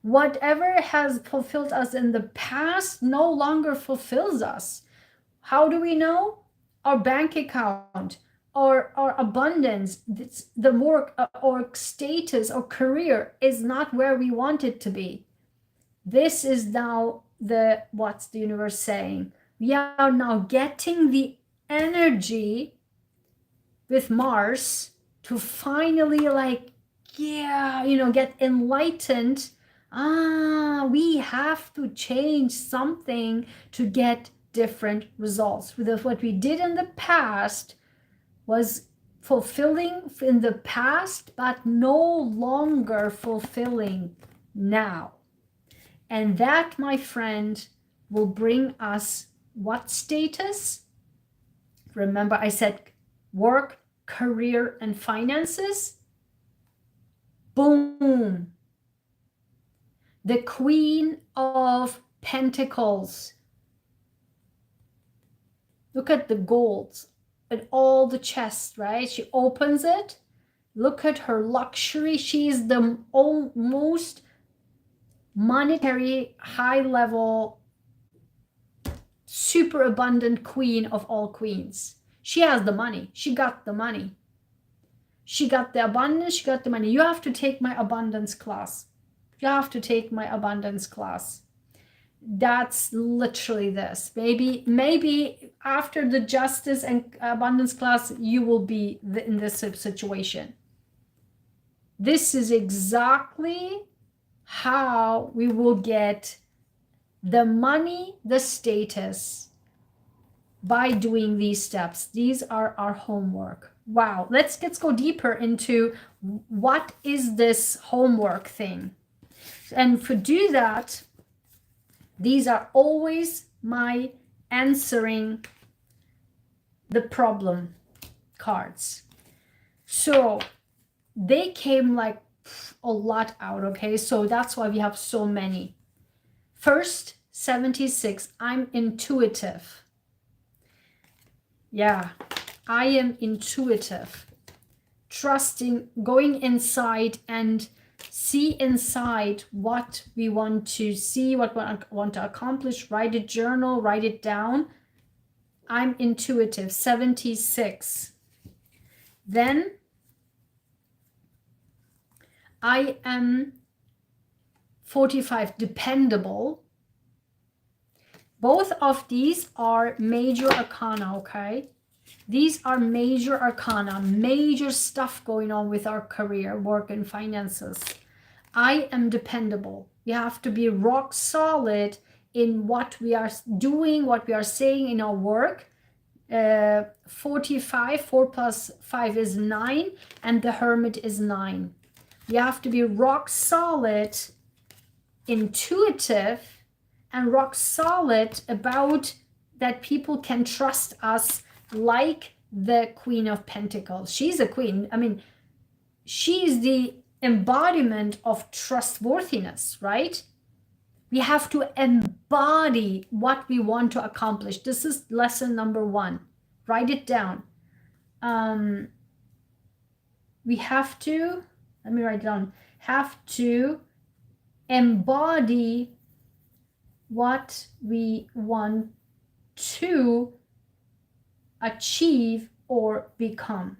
Whatever has fulfilled us in the past no longer fulfills us. How do we know? Our bank account, or our abundance, the work or status or career is not where we want it to be. This is now what's the universe saying? We are now getting the energy with Mars to finally, like, yeah, get enlightened. We have to change something to get different results. With what we did in the past was fulfilling in the past, but no longer fulfilling now. And that, my friend, will bring us what status? Remember, I said work, career, and finances. Boom. The Queen of Pentacles. Look at the gold and all the chests, right? She opens it. Look at her luxury. She is the most monetary, high level, super abundant queen of all queens. She has the money. She got the money. She got the abundance. She got the money. You have to take my abundance class. You have to take my abundance class. That's literally this. Maybe after the justice and abundance class, you will be in this situation. This is exactly how we will get the money, the status, by doing these steps. These are our homework. Wow. Let's go deeper into what is this homework thing. And to do that, these are always my answering the problem cards. So they came like a lot out, okay? So that's why we have so many. First, 76, I'm intuitive. Yeah, I am intuitive. Trusting, going inside and see inside what we want to see, what we want to accomplish. Write a journal, write it down. I'm intuitive, 76. Then I am 45, dependable. Both of these are major arcana, okay? These are major arcana, major stuff going on with our career, work, and finances. I am dependable. We have to be rock solid in what we are doing, what we are saying in our work. 45, 4 plus 5 is 9, and the Hermit is 9. You have to be rock solid, intuitive, and rock solid about that people can trust us, like the Queen of Pentacles. She's a queen. I mean, she's the embodiment of trustworthiness, right? We have to embody what we want to accomplish. This is lesson number 1. Write it down. We have to, let me write it down, have to embody what we want to achieve or become.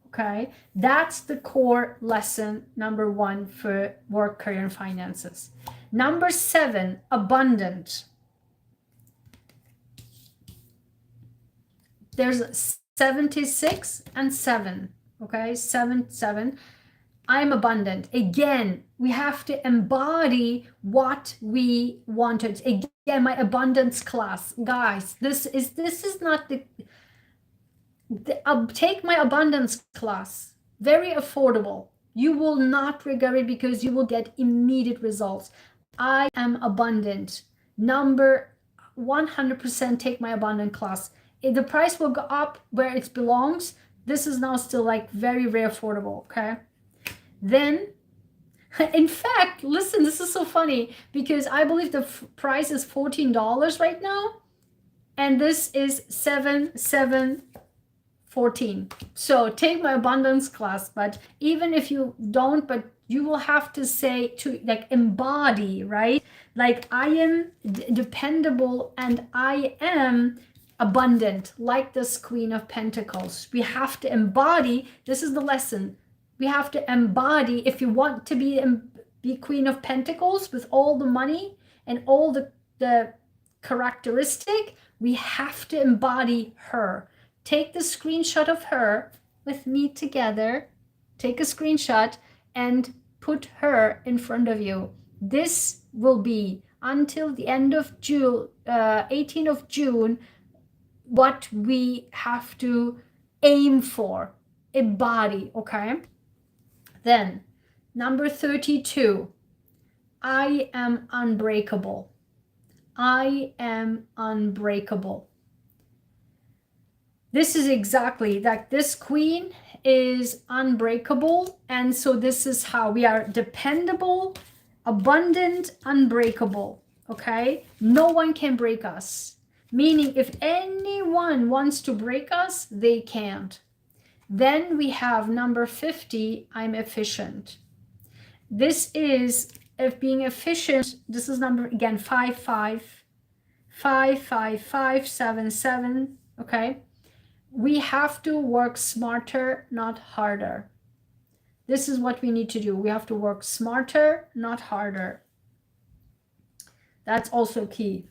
Okay, that's the core lesson number 1 for work, career, and finances. Number 7, abundant. There's 76 and 7. Okay, 7, 7. I'm abundant. Again, we have to embody what we wanted. Again, my abundance class, guys. This is not the take my abundance class. Very affordable. You will not regret it because you will get immediate results. I am abundant. Number 100%, take my abundant class. If the price will go up where it belongs, this is now still like very, very affordable. Okay. Then, in fact, listen, this is so funny because I believe the price is $14 right now, and this is 7,714. So take my abundance class, but even if you don't, but you will have to say, to like embody, right? Like I am dependable and I am abundant, like this Queen of Pentacles. We have to embody. This is the lesson. We have to embody. If you want to be Queen of Pentacles with all the money and all the characteristic, we have to embody her. Take the screenshot of her with me together. Take a screenshot and put her in front of you. This will be until the end of June, 18th of June, what we have to aim for, embody, okay? Then, number 32, I am unbreakable. I am unbreakable. This is exactly like this queen is unbreakable. And so this is how we are: dependable, abundant, unbreakable. Okay. No one can break us. Meaning if anyone wants to break us, they can't. Then we have number 50, I'm efficient. This is, if being efficient, this is number, again, 5, 5, 5, 5, 5, 7, 7, okay? We have to work smarter, not harder. This is what we need to do. We have to work smarter, not harder. That's also key.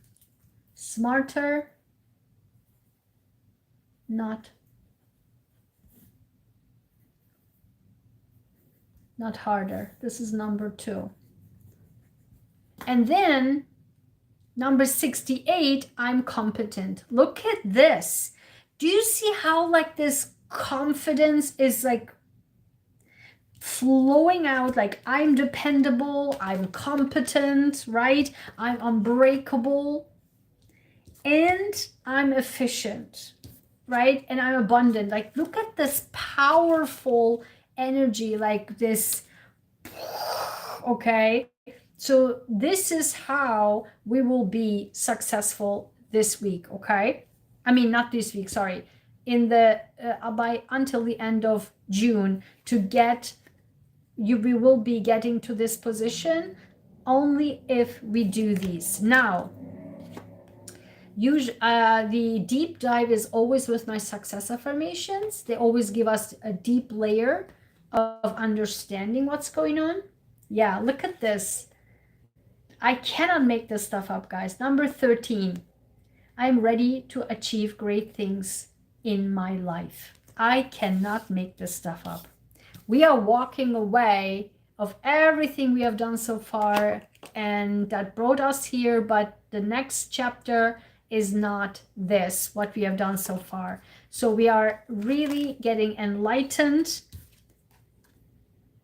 Smarter, not harder. This is number 2. And then number 68, I'm competent. Look at this. Do you see how like this confidence is like flowing out? Like I'm dependable, I'm competent, right? I'm unbreakable, and I'm efficient, right? And I'm abundant. Like look at this powerful energy, like this. Okay, so this is how we will be successful this week. Okay, I mean not this week, sorry, in the by until the end of June, to get you, we will be getting to this position only if we do these. Now usually the deep dive is always with my success affirmations. They always give us a deep layer of understanding what's going on. Yeah, look at this. I cannot make this stuff up, guys. Number 13, I'm ready to achieve great things in my life. I cannot make this stuff up. We are walking away of everything we have done so far and that brought us here, but the next chapter is not this, what we have done so far. So we are really getting enlightened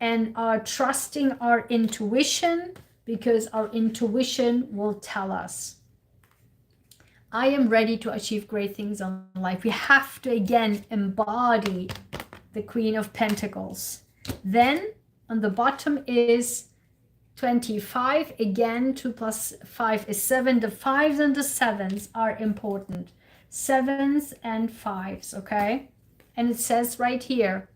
and are trusting our intuition, because our intuition will tell us. I am ready to achieve great things in life. We have to again embody the Queen of Pentacles. Then on the bottom is 25. Again, 2 plus 5 is 7. The 5s and the 7s are important. 7s and 5s, okay? And it says right here,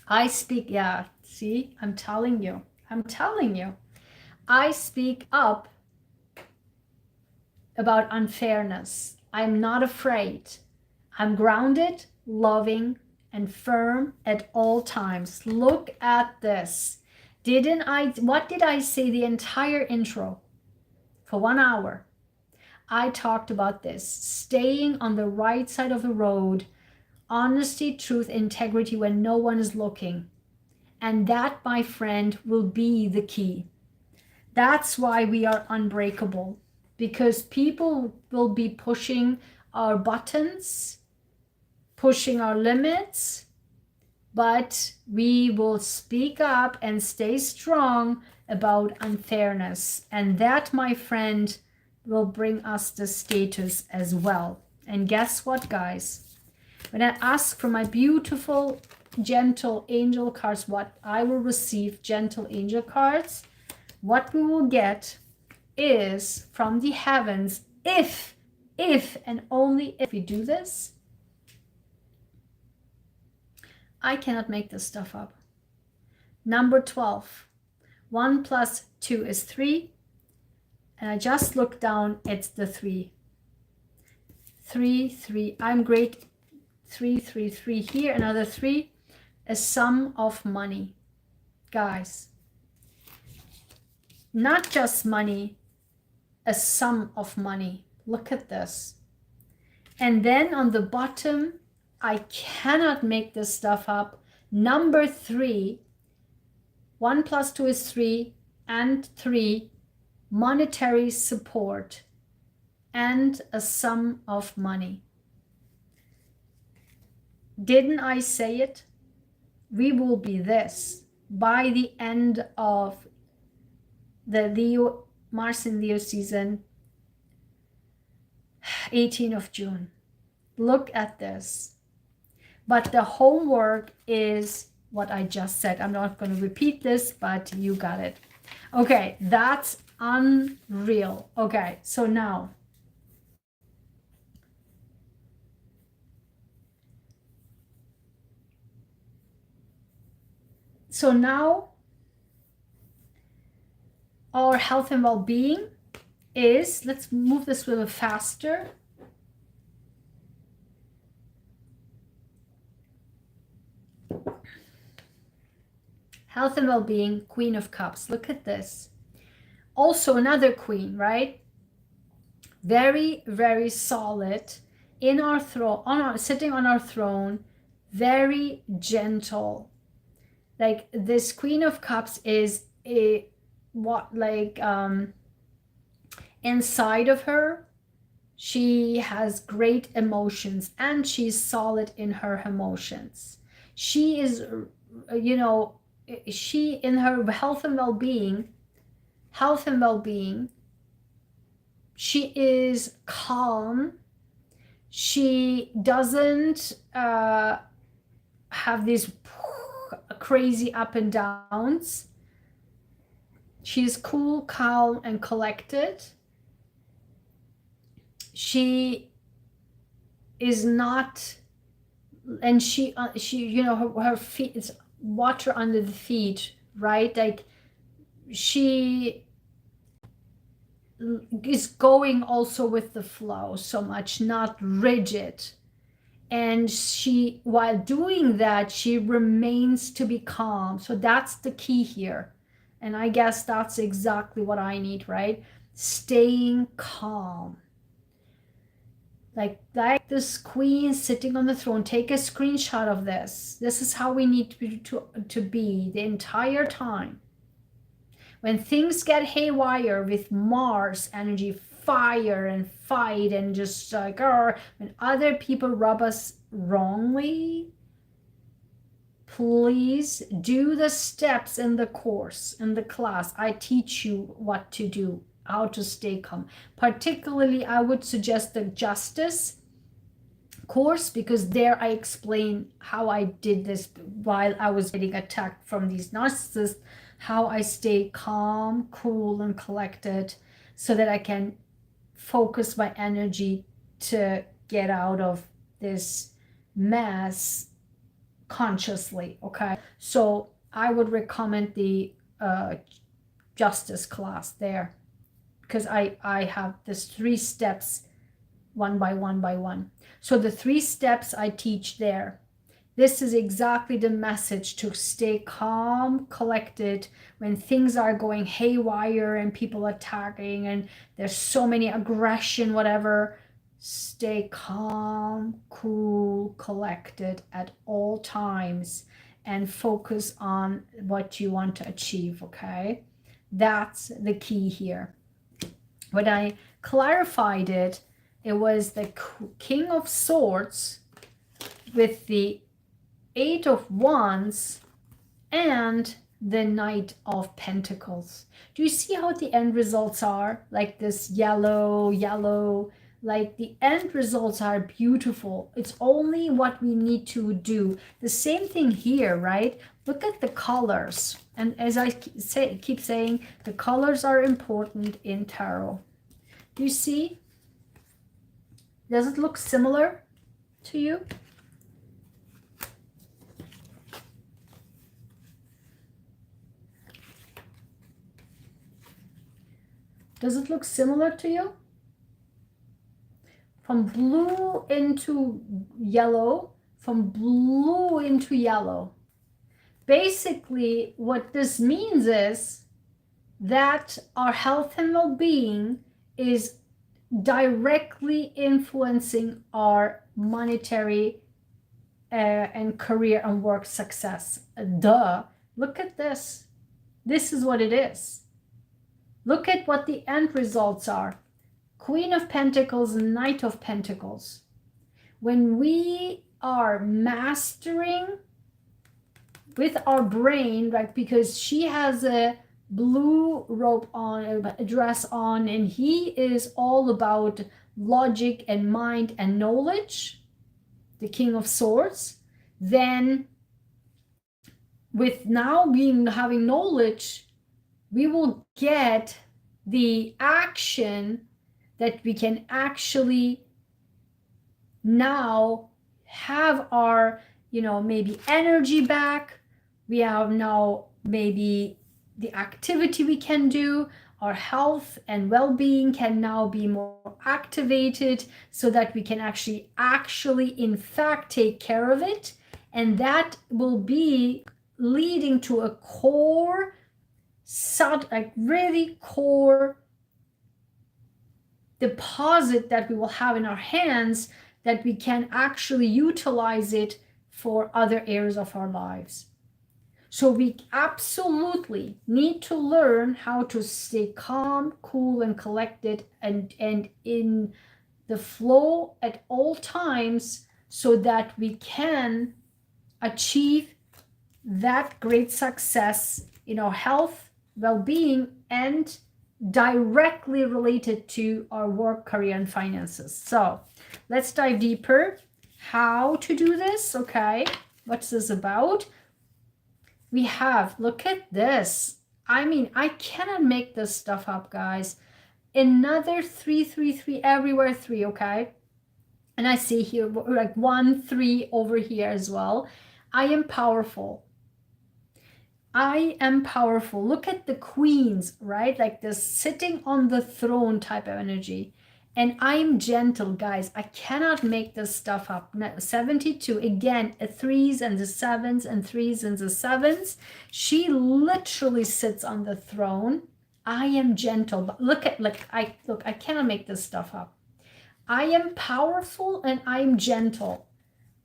I speak, yeah, see, I'm telling you. I speak up about unfairness. I'm not afraid. I'm grounded, loving, and firm at all times. Look at this. What did I say the entire intro? For 1 hour, I talked about this. Staying on the right side of the road, honesty, truth, integrity when no one is looking. And that, my friend, will be the key. That's why we are unbreakable, because people will be pushing our buttons, pushing our limits, but we will speak up and stay strong about unfairness. And that, my friend, will bring us the status as well. And guess what, guys? When I ask for my beautiful, gentle angel cards, what I will receive, gentle angel cards, what we will get is from the heavens, if and only if we do this. I cannot make this stuff up. Number 12. 1 plus 2 is 3. And I just looked down, it's the 3. 3, 3. I'm great. 3, 3, 3 here, another 3. A sum of money. Guys, not just money, a sum of money. Look at this. And then on the bottom, I cannot make this stuff up. Number 3, 1 plus 2 is 3, and 3, monetary support, and a sum of money. Didn't I say it? We will be this by the end of the Leo, Mars in Leo season, 18th of June. Look at this. But the homework is what I just said. I'm not going to repeat this, but you got it. Okay, that's unreal. Okay, so now our health and well-being is, let's move this a little faster. Health and well-being, Queen of Cups. Look at this. Also another queen, right? Very, very solid in our throne, sitting on our throne, very gentle. Like this Queen of Cups is inside of her, she has great emotions and she's solid in her emotions. She is, she in her health and well-being, she is calm. She doesn't have these crazy up and downs. She's cool, calm, and collected. She is not, and she her feet, it's water under the feet, right? Like she is going also with the flow so much, not rigid. And she, while doing that, she remains to be calm. So that's the key here. And I guess that's exactly what I need, right? Staying calm. Like this queen sitting on the throne. Take a screenshot of this. This is how we need to be the entire time. When things get haywire with Mars energy fire and fight and just like, or when other people rub us wrongly, please do the steps in the course, in the class. I teach you what to do, how to stay calm. Particularly, I would suggest the justice course, because there I explain how I did this while I was getting attacked from these narcissists, how I stay calm, cool, and collected so that I can focus my energy to get out of this mess consciously. Okay, so I would recommend the justice class there, because I have this 3 steps, one by one. So the 3 steps I teach there, this is exactly the message to stay calm, collected when things are going haywire and people attacking and there's so many aggression, whatever. Stay calm, cool, collected at all times and focus on what you want to achieve, okay? That's the key here. When I clarified it, it was the King of Swords with the 8 of Wands and the Knight of Pentacles. Do you see how the end results are? Like this yellow, like the end results are beautiful. It's only what we need to do. The same thing here, right? Look at the colors. And as I keep saying, the colors are important in tarot. Do you see? Does it look similar to you? Does it look similar to you? From blue into yellow, from blue into yellow. Basically, what this means is that our health and well-being is directly influencing our monetary and career and work success. Duh. Look at this. This is what it is. Look at what the end results are. Queen of Pentacles and Knight of Pentacles. When we are mastering with our brain, right, because she has a blue robe on, a dress on, and he is all about logic and mind and knowledge, the King of Swords, then with now having knowledge, we will get the action that we can actually now have our, maybe energy back. We have now maybe the activity we can do. Our health and well-being can now be more activated so that we can actually in fact take care of it. And that will be leading to a core, really core deposit that we will have in our hands, that we can actually utilize it for other areas of our lives. So we absolutely need to learn how to stay calm, cool, and collected and in the flow at all times so that we can achieve that great success in our health, well-being, and directly related to our work, career, and finances. So let's dive deeper. How to do this? Okay, what's this about? We have, look at this. I mean, I cannot make this stuff up, guys. Another 3, 3, 3, everywhere 3, okay? And I see here like 1, 3 over here as well. I am powerful. I am powerful. Look at the queens, right? Like this sitting on the throne type of energy. And I'm gentle, guys. I cannot make this stuff up. 72, again, 3s and the 7s and 3s and the 7s. She literally sits on the throne. I am gentle. But look, I cannot make this stuff up. I am powerful and I'm gentle.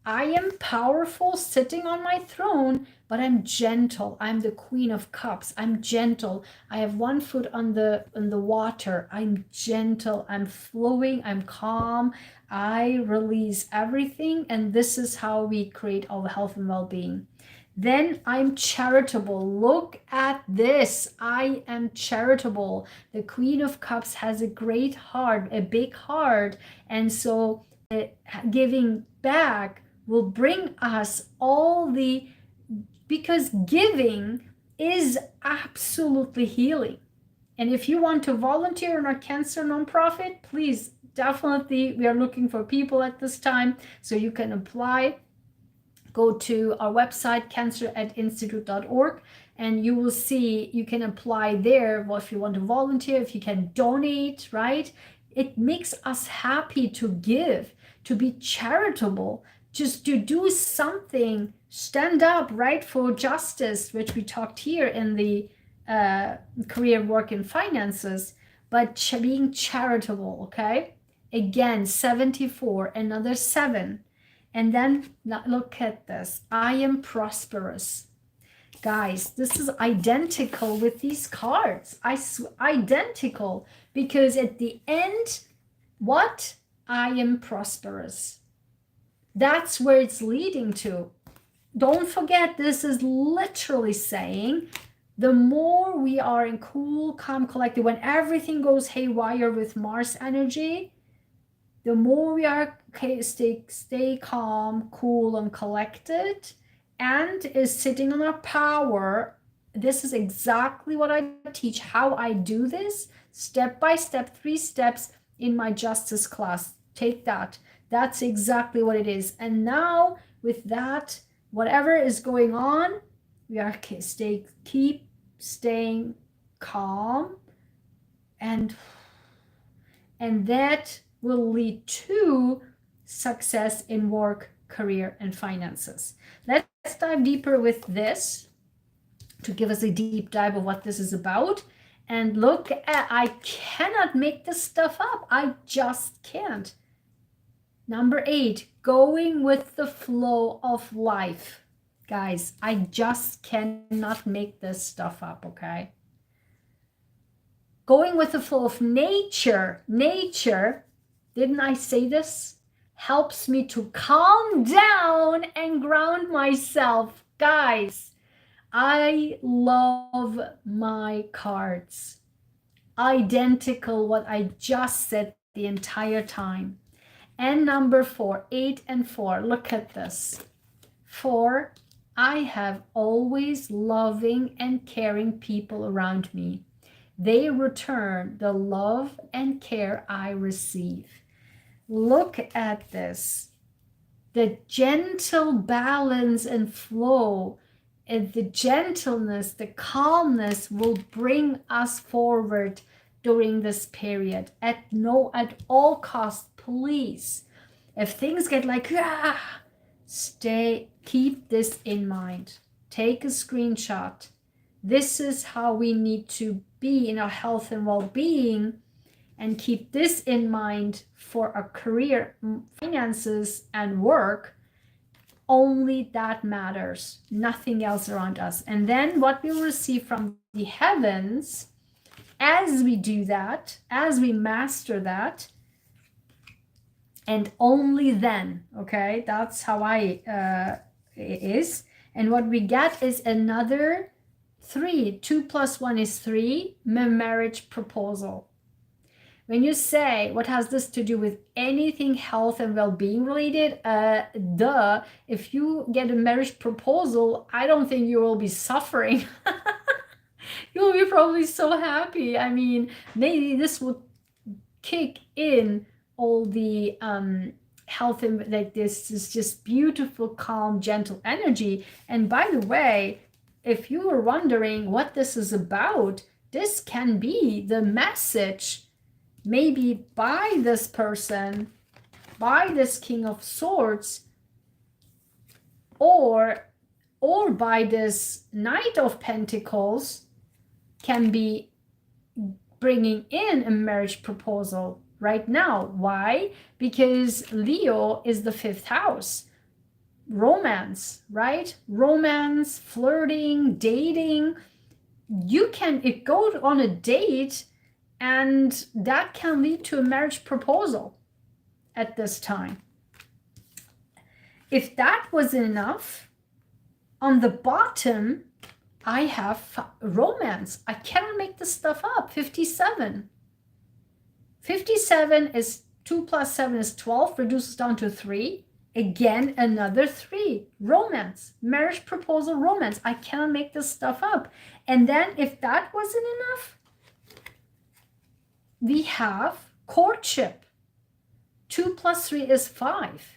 I am powerful sitting on my throne, but I'm gentle. I'm the Queen of Cups. I'm gentle. I have one foot on the water. I'm gentle. I'm flowing. I'm calm. I release everything. And this is how we create our health and well-being. Then I'm charitable. Look at this. I am charitable. The Queen of Cups has a great heart, a big heart. And so giving back will bring us all the, because giving is absolutely healing. And if you want to volunteer in our cancer nonprofit, please, definitely, we are looking for people at this time. So you can apply. Go to our website, cancer@institute.org, and you will see you can apply there. Well, if you want to volunteer, if you can donate, right? It makes us happy to give, to be charitable, just to do something, stand up, right, for justice, which we talked here in the career, work, and finances, but being charitable, okay? Again, 74, another 7. And then look at this. I am prosperous. Guys, this is identical with these cards. Identical, because at the end, what? I am prosperous. That's where it's leading to. Don't forget, this is literally saying the more we are in cool, calm, collected, when everything goes haywire with Mars energy, the more we are stay calm, cool, and collected, and is sitting on our power. This is exactly what I teach, how I do this, step by step, 3 steps in my justice class. Take that. That's exactly what it is. And now with that, whatever is going on, we are keep staying calm, and that will lead to success in work, career, and finances. Let's dive deeper with this to give us a deep dive of what this is about. And look at, I cannot make this stuff up. I just can't. Number 8, going with the flow of life. Guys, I just cannot make this stuff up, okay? Going with the flow of nature. Nature, didn't I say this? Helps me to calm down and ground myself. Guys, I love my cards. Identical what I just said the entire time. And number 4, 8 and 4, look at this. 4, I have always loving and caring people around me. They return the love and care I receive. Look at this. The gentle balance and flow, and the gentleness, the calmness will bring us forward during this period. At all costs, please. If things get like, keep this in mind. Take a screenshot. This is how we need to be in our health and well-being, and keep this in mind for our career, finances, and work. Only that matters, nothing else around us. And then what we will receive from the heavens as we do that, as we master that, and only then, okay, that's how it is. And what we get is another 3. 2 plus 1 is 3, marriage proposal. When you say, what has this to do with anything health and well-being related? If you get a marriage proposal, I don't think you will be suffering. You will be probably so happy. I mean, maybe this will kick in all the health, and like this is just beautiful, calm, gentle energy. And by the way, if you were wondering what this is about, this can be the message maybe by this person, by this King of Swords, or by this Knight of Pentacles, can be bringing in a marriage proposal right now. Why? Because Leo is the 5th house. romance, right? Romance, flirting, dating. You can go on a date and that can lead to a marriage proposal at this time. If that wasn't enough, on the bottom, I have romance. I cannot make this stuff up. 57. 57 is 2 plus 7 is 12, reduces down to 3. Again, another 3. Romance, marriage proposal, romance. I cannot make this stuff up. And then if that wasn't enough, we have courtship. 2 plus 3 is 5.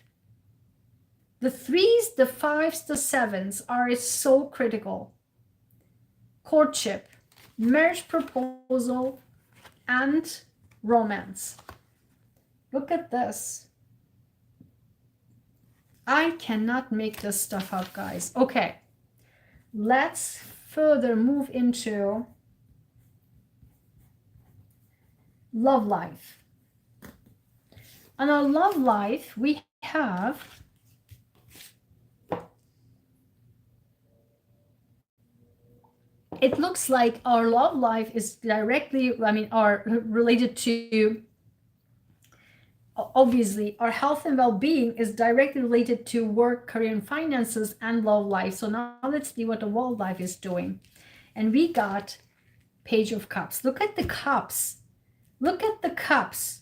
The 3s, the 5s, the 7s are so critical. Courtship, marriage proposal, and romance. Look at this. I cannot make this stuff up, guys. Okay, let's further move into love life. On our love life, we have it looks like our love life is directly, are related to, obviously, our health and well-being is directly related to work, career, and finances, and love life. So now let's see what the love life is doing. And we got Page of Cups. Look at the cups. Look at the cups.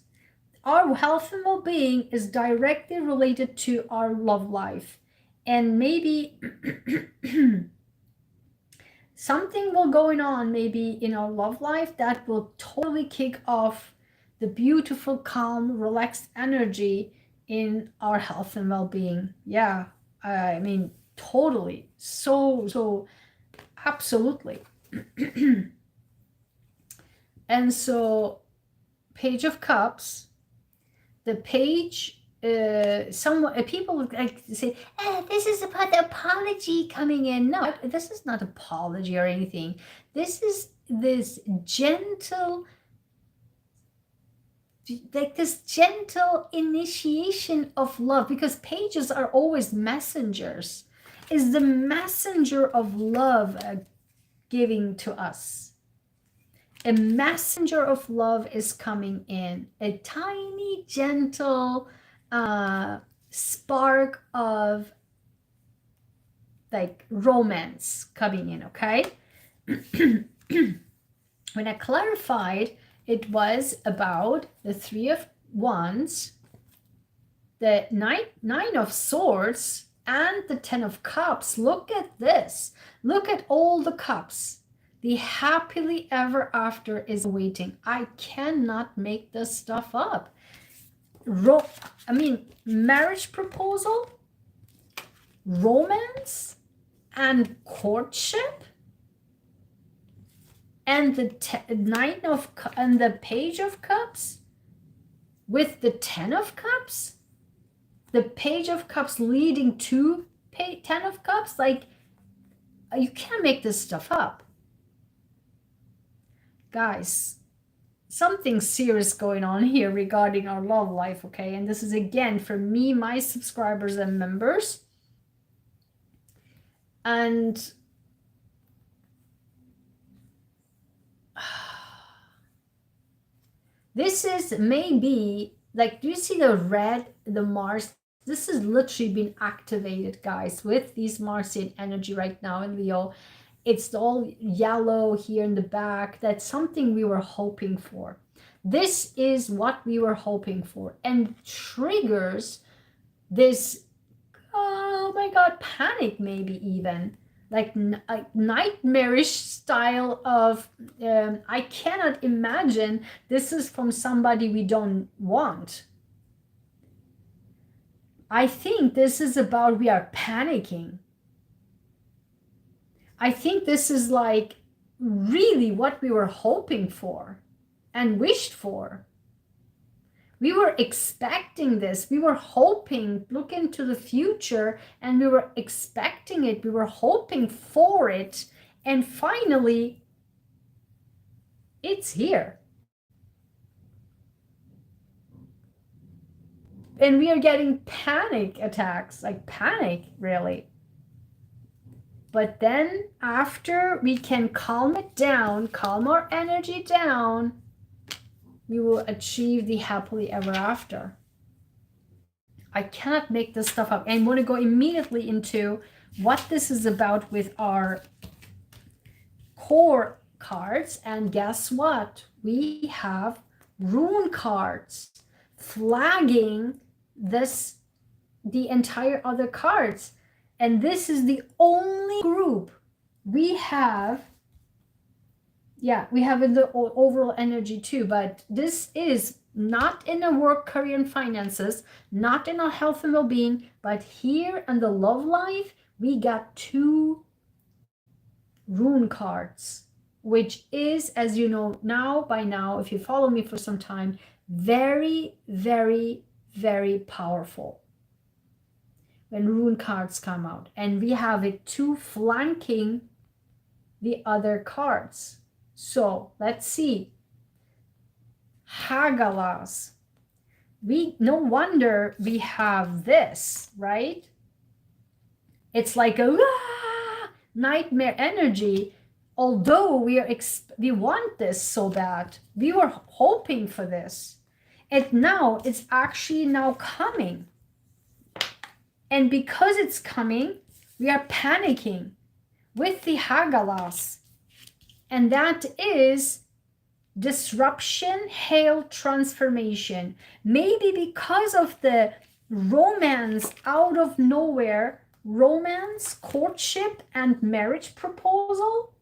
Our health and well-being is directly related to our love life. And maybe something will going on maybe in our love life that will totally kick off the beautiful, calm, relaxed energy in our health and well-being. Yeah, I mean, totally. So absolutely. And so Page of Cups, the page, people like to say, this is about the apology coming in. No, this is not apology or anything. This is this gentle, like this gentle initiation of love, because pages are always messengers. Is the messenger of love giving to us. A messenger of love is coming in. A tiny, gentle spark of like romance coming in, okay? When I clarified, it was about the 3 of Wands, the nine of Swords, and the 10 of Cups. Look at this. Look at all the cups. The happily ever after is waiting. I cannot make this stuff up. Marriage proposal, romance, and courtship, and the and the Page of Cups with the 10 of Cups, the Page of Cups leading to 10 of Cups. Like, you can't make this stuff up. Guys, something serious going on here regarding our love life, okay? And this is again for me, my subscribers and members. And this is maybe, like, do you see the red, the Mars? This has literally been activated, guys, with these Martian energy right now in Leo. It's all yellow here in the back. That's something we were hoping for. This is what we were hoping for, and triggers this, oh my God, panic, maybe even like a nightmarish style of, I cannot imagine this is from somebody we don't want. I think this is about, we are panicking. I think this is like really what we were hoping for and wished for. We were expecting this. We were hoping, look into the future, and we were expecting it. We were hoping for it. And finally, it's here. and we are getting panic attacks, like panic, really. But then after we can calm it down, calm our energy down, we will achieve the happily ever after. I cannot make this stuff up. And I want to go immediately into what this is about with our core cards. And guess what? We have rune cards flagging the entire other cards. And this is the only group we have. Yeah, we have in the overall energy too, but this is not in a work, career, and finances, not in our health and well-being, but here in the love life, we got 2 rune cards, which is, as you know now, by now, if you follow me for some time, very, very, very powerful when rune cards come out. And we have it 2 flanking the other cards. So let's see. Hagalas. No wonder we have this, right? It's like a nightmare energy. Although we want this so bad, we were hoping for this, and now it's actually now coming. And because it's coming, we are panicking with the Hagalas. And that is disruption, hail, transformation. Maybe because of the romance out of nowhere, romance, courtship, and marriage proposal,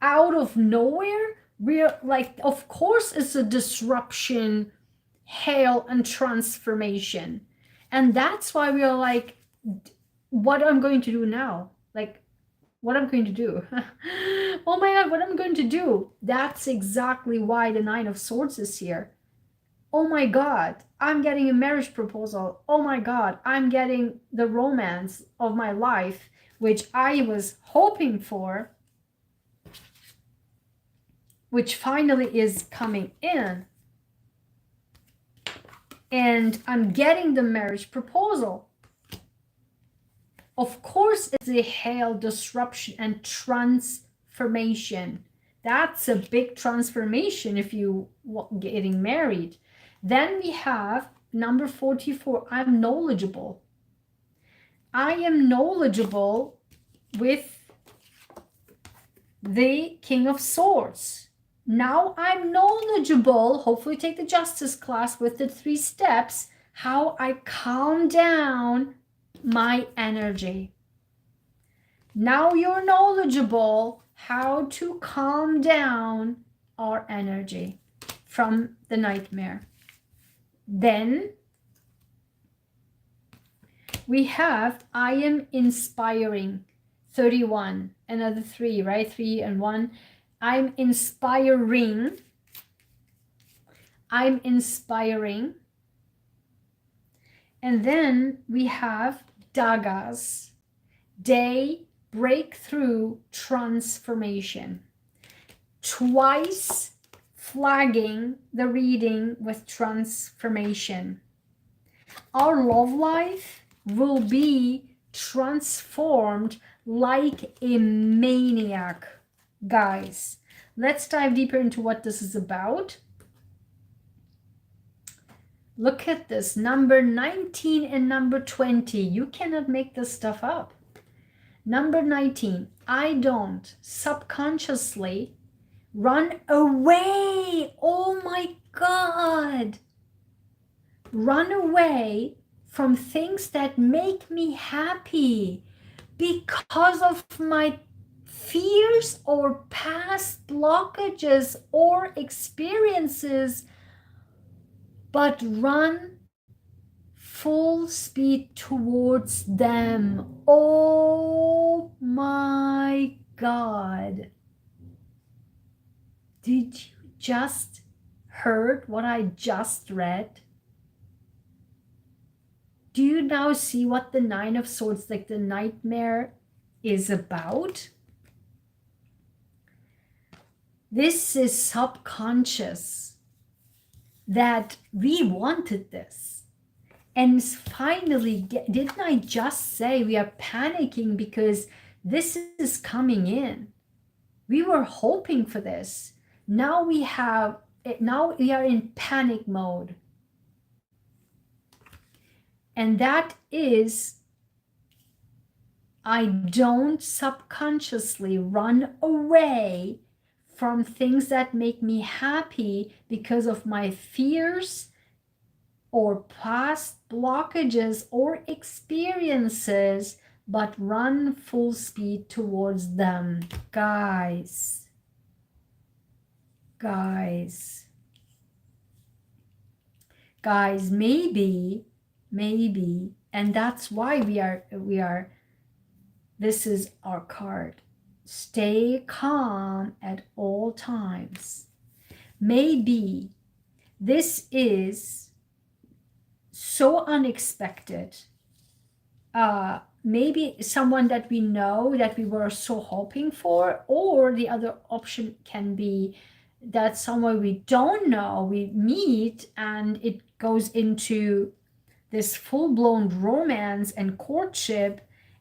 out of nowhere, we're like, of course it's a disruption, hail, and transformation. And that's why we are like, what I'm going to do now? Like, what I'm going to do? Oh my God, what I'm going to do? That's exactly why the 9 of Swords is here. Oh my God, I'm getting a marriage proposal. Oh my God, I'm getting the romance of my life, which I was hoping for, which finally is coming in. And I'm getting the marriage proposal. Of course, it's a hail, disruption, and transformation. That's a big transformation if you getting married. Then we have number 44. I'm knowledgeable. I am knowledgeable with the King of Swords. Now I'm knowledgeable, hopefully take the Justice class with the 3 steps, how I calm down my energy. Now you're knowledgeable how to calm down our energy from the nightmare. Then we have I am inspiring. 31, another 3, right? 3 and 1. I'm inspiring. I'm inspiring. And then we have dagas, day, breakthrough, transformation. Twice flagging the reading with transformation. Our love life will be transformed like a maniac, guys. Let's dive deeper into what this is about. Look at this, number 19 and number 20. You cannot make this stuff up. Number 19, I don't subconsciously run away. Oh my God. Run away from things that make me happy because of my fears or past blockages or experiences, but run full speed towards them. Oh my God. Did you just heard what I just read? Do you now see what the 9 of Swords, like the nightmare, is about? This is subconscious. that we wanted this. And finally, didn't I just say we are panicking because this is coming in? We were hoping for this. Now we are in panic mode. And that is, I don't subconsciously run away from things that make me happy because of my fears or past blockages or experiences, but run full speed towards them. Guys, maybe, and that's why we are, this is our card. Stay calm at all times. Maybe this is so unexpected. Maybe someone that we know that we were so hoping for, or the other option can be that someone we don't know, we meet and it goes into this full-blown romance and courtship,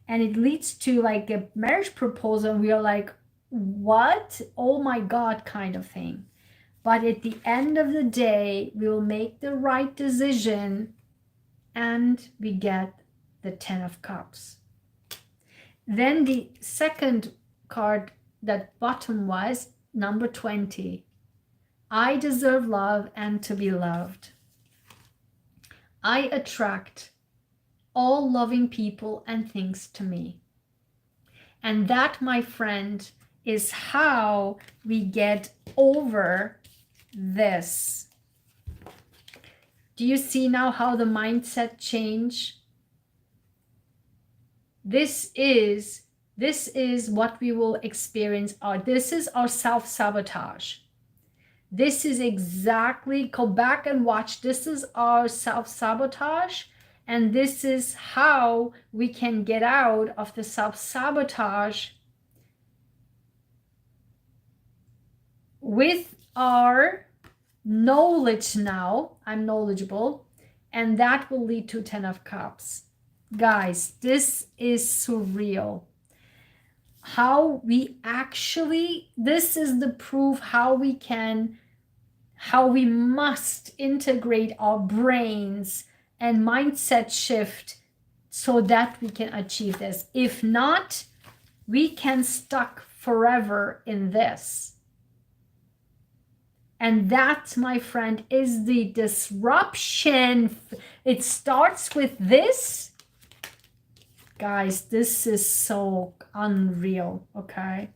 and it leads to like a marriage proposal, and we are like, what? Oh my God, kind of thing. But at the end of the day, we will make the right decision and we get the 10 of Cups. Then the second card, that bottom, was number 20. I deserve love and to be loved. I attract all loving people and things to me. And that, my friend, is how we get over this. Do you see now how the mindset change? This is what we will experience. This is our self-sabotage. This is exactly, go back and watch. This is our self-sabotage. And this is how we can get out of the self-sabotage with our knowledge now. I'm knowledgeable. And that will lead to 10 of Cups. Guys, this is surreal. How we actually, this is the proof how we must integrate our brains and mindset shift so that we can achieve this. If not, we can stuck forever in this. And that, my friend, is the disruption. It starts with this. Guys, this is so unreal, okay?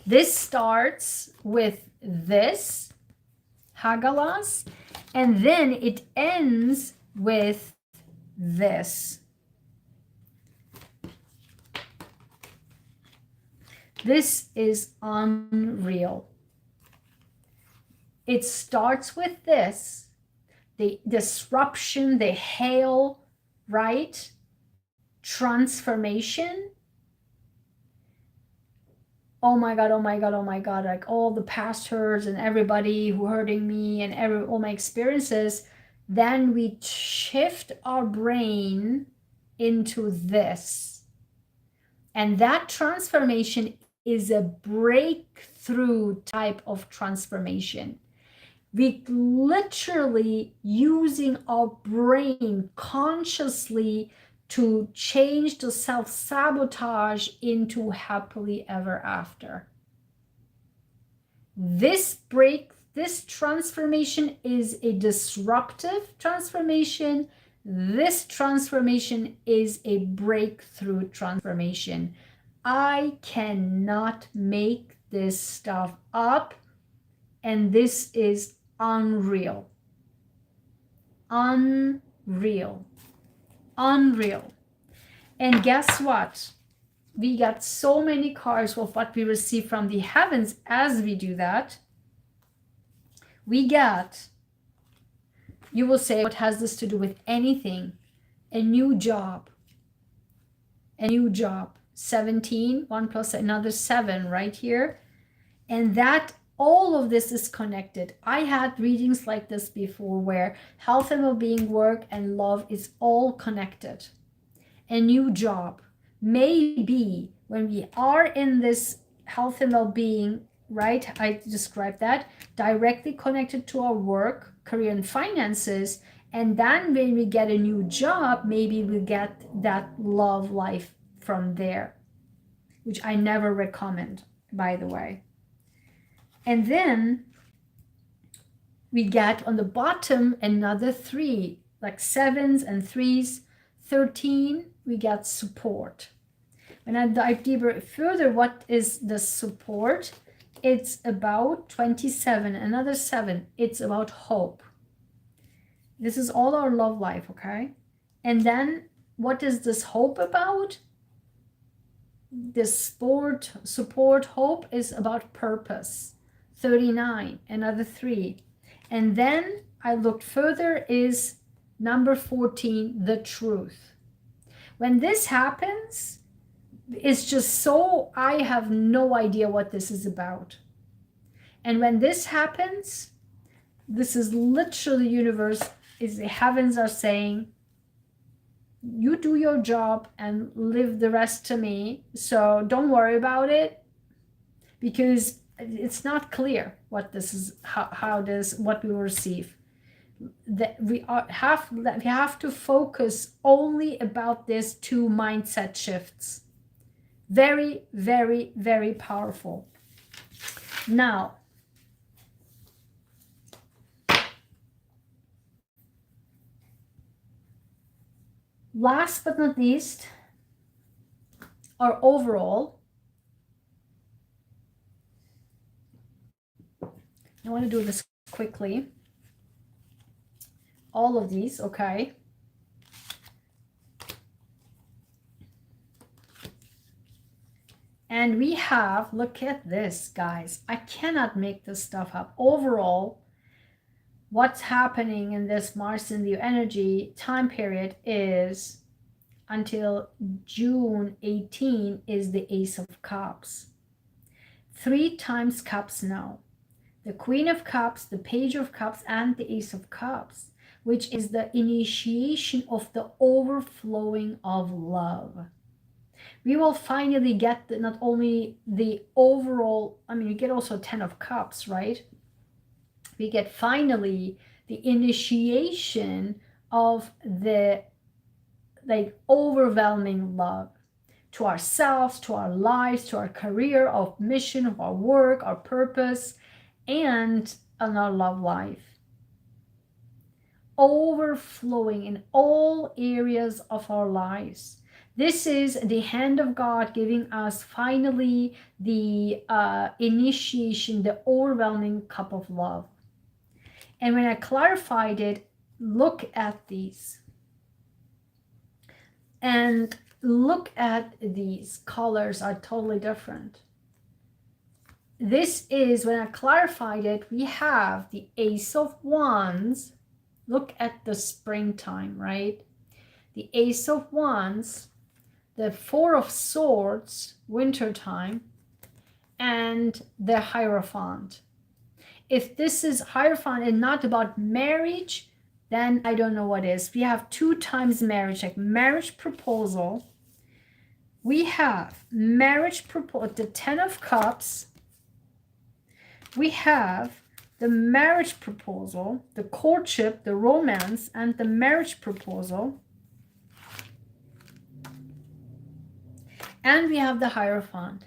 This starts with this, Hagalas, and then it ends with this. This is unreal. It starts with this, the disruption, the hail, right? Transformation. Oh my God, oh my God, oh my God. Like all the past hurts and everybody who hurting me and all my experiences. Then we shift our brain into this. And that transformation is a breakthrough type of transformation. We literally using our brain consciously to change the self-sabotage into happily ever after. This transformation is a disruptive transformation. This transformation is a breakthrough transformation. I cannot make this stuff up, and this is unreal. Unreal. Unreal. And guess what? We got so many cards of what we receive from the heavens as we do that. We get, you will say, what has this to do with anything? A new job. A new job. 17, 1 plus another 7 right here. And that All of this is connected. I had readings like this before where health and well-being, work and love is all connected. A new job, maybe when we are in this health and well-being, right? I described that, directly connected to our work, career and finances. And then when we get a new job, maybe we get that love life from there, which I never recommend, by the way. And then we get on the bottom another 3, like 7s and 3s, 13, we get support. When I dive deeper further, what is the support? It's about 27, another 7. It's about hope. This is all our love life, okay? And then what is this hope about? This support, hope is about purpose. 39, another 3. And then I looked further is number 14, the truth. When this happens, it's just so, I have no idea what this is about. And when this happens, this is literally the universe, is the heavens are saying, you do your job and leave the rest to me. So don't worry about it, because it's not clear what this is, what we will receive. That we have to focus only about these 2 mindset shifts. Very, very, very powerful. Now, last but not least, our overall. I want to do this quickly. All of these, okay. And we have, look at this, guys. I cannot make this stuff up. Overall, what's happening in this Mars in the energy time period is until June 18 is the Ace of Cups. 3 times Cups now. The Queen of Cups, the Page of Cups, and the Ace of Cups, which is the initiation of the overflowing of love. We will finally get not only the overall, I mean, you get also 10 of Cups, right? We get finally the initiation of the like overwhelming love to ourselves, to our lives, to our career, of mission, of our work, our purpose, and on our love life. Overflowing in all areas of our lives. This is the hand of God giving us finally the initiation, the overwhelming cup of love. And when I clarified it, look at these. And look at these colors are totally different. This is, when I clarified it, we have the Ace of Wands. Look at the springtime, right? The Ace of Wands, the 4 of Swords, wintertime, and the Hierophant. If this is Hierophant and not about marriage, then I don't know what is. We have 2 times marriage, like marriage proposal. We have marriage proposal, the 10 of Cups. We have the marriage proposal, the courtship, the romance, and the marriage proposal. And we have the Hierophant.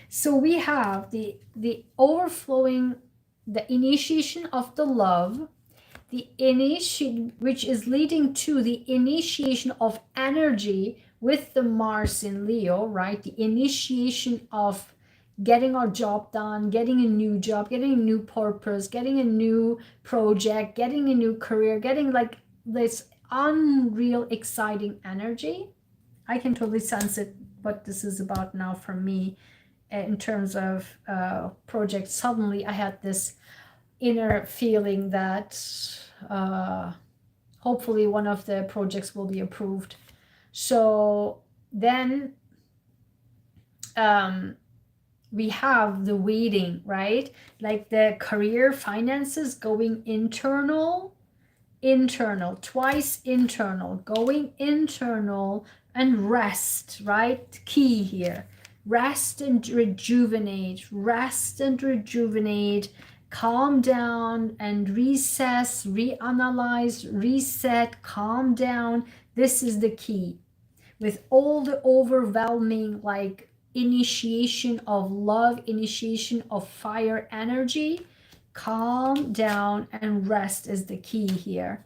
So we have the overflowing, the initiation of the love, the initiation, which is leading to the initiation of energy with the Mars in Leo, right? The initiation of getting our job done, getting a new job, getting a new purpose, getting a new project, getting a new career, getting like this unreal exciting energy. I can totally sense it, what this is about now for me in terms of projects. Suddenly I had this inner feeling that hopefully one of the projects will be approved. So then we have the waiting, right? Like the career finances going internal, twice internal, going internal, and rest, right? Key here. Rest and rejuvenate, calm down and recess, reanalyze, reset, calm down. This is the key. With all the overwhelming like initiation of love, initiation of fire energy, calm down and rest is the key here.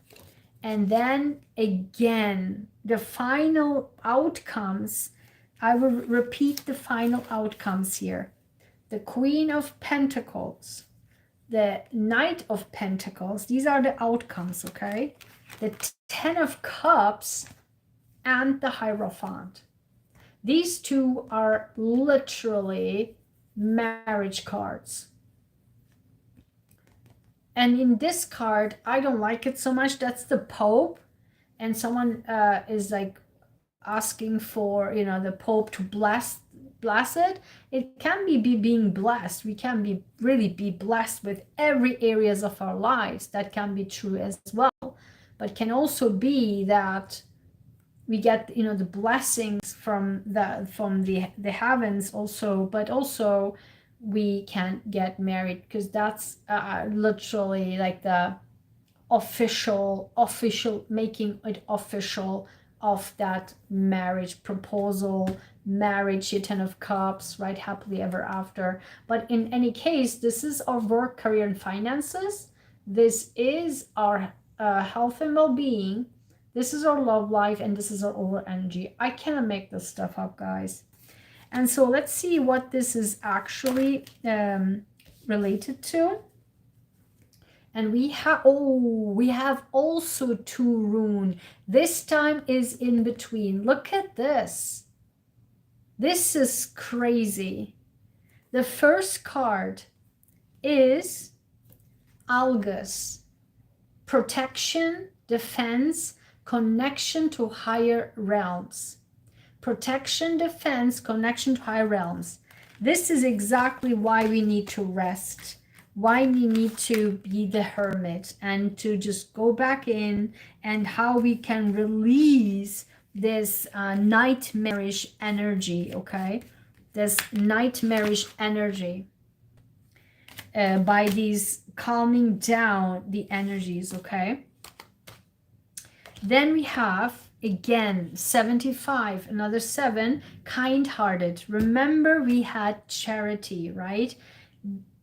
And then again, the final outcomes, I will repeat the final outcomes here. The Queen of Pentacles, the Knight of Pentacles, these are the outcomes, okay? The Ten of Cups and the Hierophant. These two are literally marriage cards. And in this card, I don't like it so much. That's the Pope. And someone is like asking for, you know, the Pope to bless it. It can be being blessed. We can really be blessed with every areas of our lives. That can be true as well. But can also be that we get, you know, the blessings from the heavens also, but also we can get married, because that's literally like the official making it official of that marriage proposal, marriage, Ten of Cups, right? Happily ever after. But in any case, this is our work, career, and finances. This is our health and well-being. This is our love life, and this is our over energy. I cannot make this stuff up, guys. And so let's see what this is actually related to. And we have also two rune. This time is in between. Look at this. This is crazy. The first card is Algus. Protection, defense, connection to higher realms. Protection, defense, connection to higher realms. This is exactly why we need to rest, why we need to be the hermit and to just go back in, and how we can release this nightmarish energy, okay? This nightmarish energy by these calming down the energies, okay? Then we have, again, 75, another 7, kind-hearted. Remember, we had charity, right?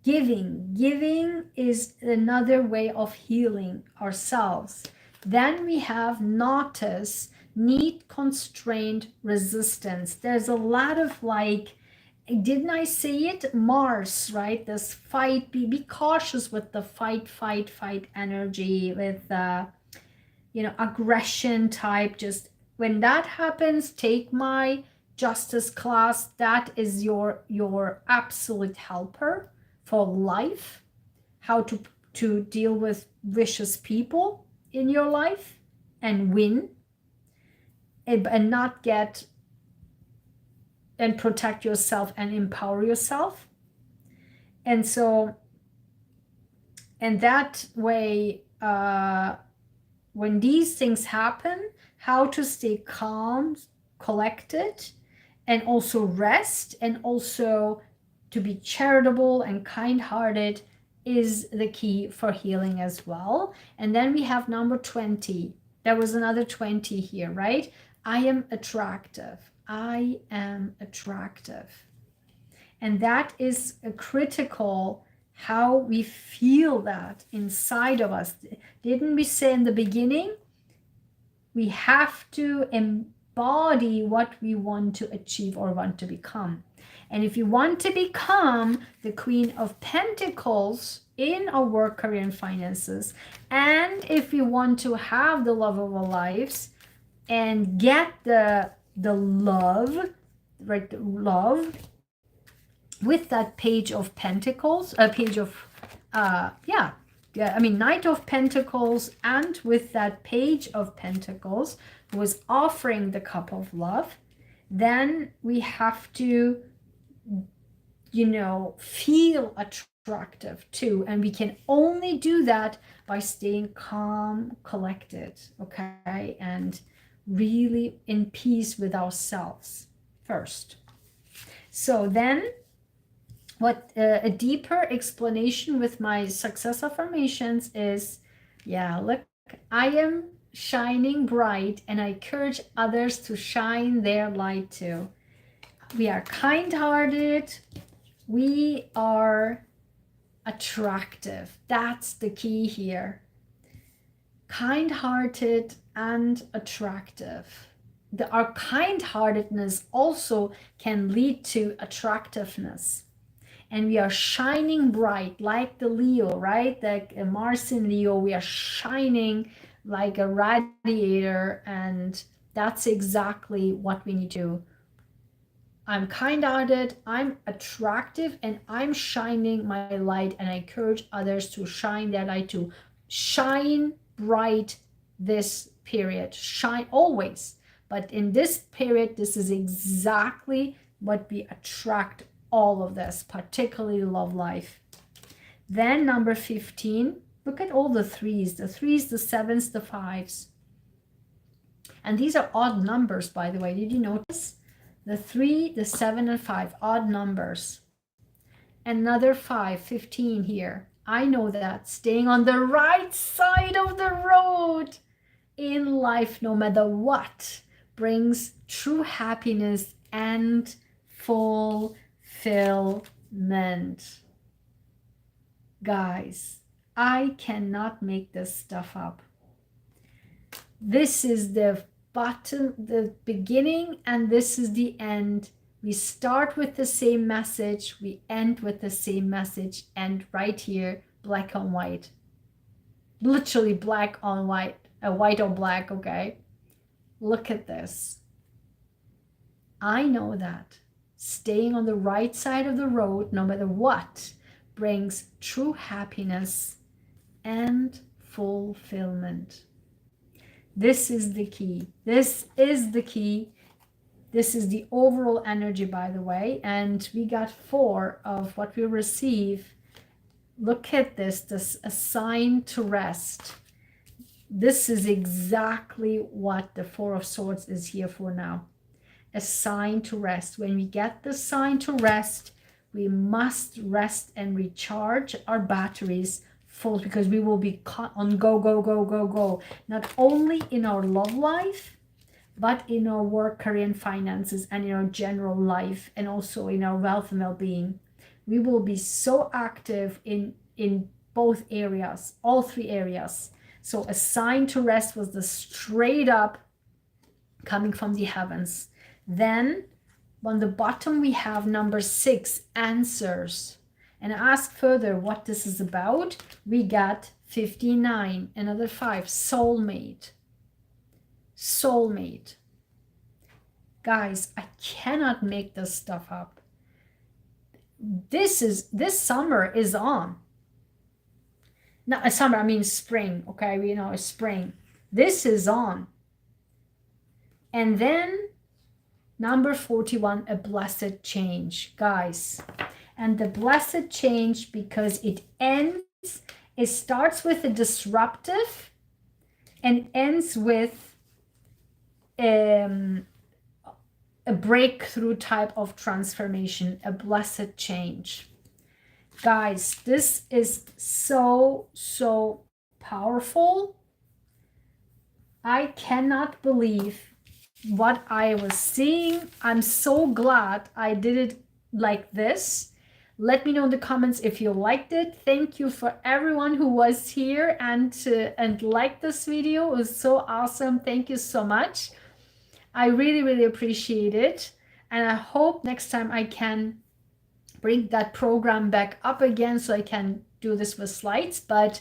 Giving is another way of healing ourselves. Then we have notice, need, constraint, resistance. There's a lot of like, didn't I say it? Mars, right? This fight, be cautious with the fight energy, with you know, aggression type. Just when that happens, take my justice class. That is your absolute helper for life, how to deal with vicious people in your life and win and not get and protect yourself and empower yourself. And so, and that way, when these things happen, how to stay calm, collected, and also rest, and also to be charitable and kind-hearted is the key for healing as well. And then we have number 20. There was another 20 here, right? I am attractive. I am attractive. And that is a critical how we feel that inside of us. Didn't we say in the beginning? We have to embody what we want to achieve or want to become. And if you want to become the Queen of Pentacles in our work, career, and finances, and if you want to have the love of our lives and get the love, right, the love, with that Page of Pentacles, a page of, Knight of Pentacles, and with that Page of Pentacles, who was offering the Cup of Love, then we have to you know, feel attractive too. And we can only do that by staying calm, collected, okay, and really in peace with ourselves first. So then what a deeper explanation with my success affirmations is, yeah, look, I am shining bright and I encourage others to shine their light too. We are kind-hearted, we are attractive. That's the key here. Kind-hearted and attractive. Our kind-heartedness also can lead to attractiveness. And we are shining bright like the Leo, right? Like a Mars in Leo, we are shining like a radiator, and that's exactly what we need to do. I'm kind-hearted, I'm attractive, and I'm shining my light, and I encourage others to shine their light too. Shine bright this period. Shine always. But in this period, this is exactly what we attract, all of this, particularly love life. Then number 15, look at all the threes, the 7s, the 5s. And these are odd numbers, by the way. Did you notice? The 3, the 7, and 5, odd numbers. Another 5, 15 here. I know that. Staying on the right side of the road in life, no matter what, brings true happiness and fulfillment. Guys, I cannot make this stuff up. This is the button, the beginning, and this is the end. We start with the same message, we end with the same message, and right here, black on white. Literally black on white, white on black, okay? Look at this. I know that staying on the right side of the road, no matter what, brings true happiness and fulfillment. This is the key. This is the key. This is the overall energy, by the way. And we got 4 of what we receive. Look at this assign to rest. This is exactly what the 4 of Swords is here for now. A sign to rest. When we get the sign to rest, we must rest and recharge our batteries full, because we will be on go, go, go, go, go. Not only in our love life, but in our work, career, and finances, and in our general life, and also in our wealth and well-being. We will be so active in both areas, all 3 areas. So a sign to rest was the straight up coming from the heavens. Then on the bottom we have number 6, answers. And ask further what this is about. We got 59, another 5, soulmate. Soulmate. Guys, I cannot make this stuff up. This summer is on. Not summer, I mean spring, okay? We know it's spring. This is on. And then number 41, a blessed change, guys. And the blessed change, because it starts with a disruptive and ends with a breakthrough type of transformation, a blessed change. Guys, this is so, so powerful. I cannot believe what I was seeing. I'm so glad I did it like this. Let me know in the comments if you liked it. Thank you for everyone who was here and liked this video. It was so awesome. Thank you so much. I really, really appreciate it. And I hope next time I can bring that program back up again so I can do this with slides. But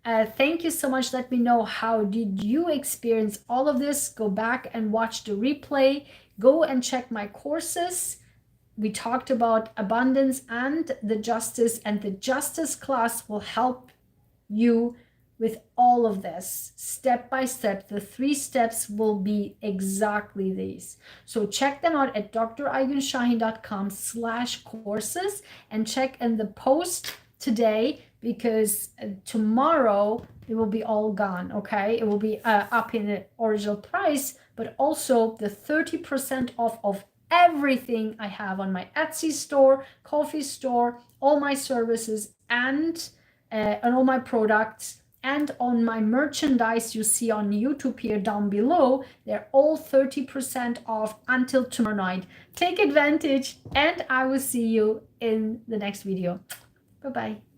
thank you so much. Let me know, how did you experience all of this? Go back and watch the replay. Go and check my courses. We talked about abundance and the justice class will help you with all of this step by step. The 3 steps will be exactly these. So check them out at draiguensahin.com/courses and check in the post today, because tomorrow it will be all gone. Okay, it will be up in the original price, but also the 30% off of everything I have on my Etsy store, coffee store, all my services, and all my products, and on my merchandise you see on YouTube here down below. They're all 30% off until tomorrow night. Take advantage, and I will see you in the next video. Bye-bye.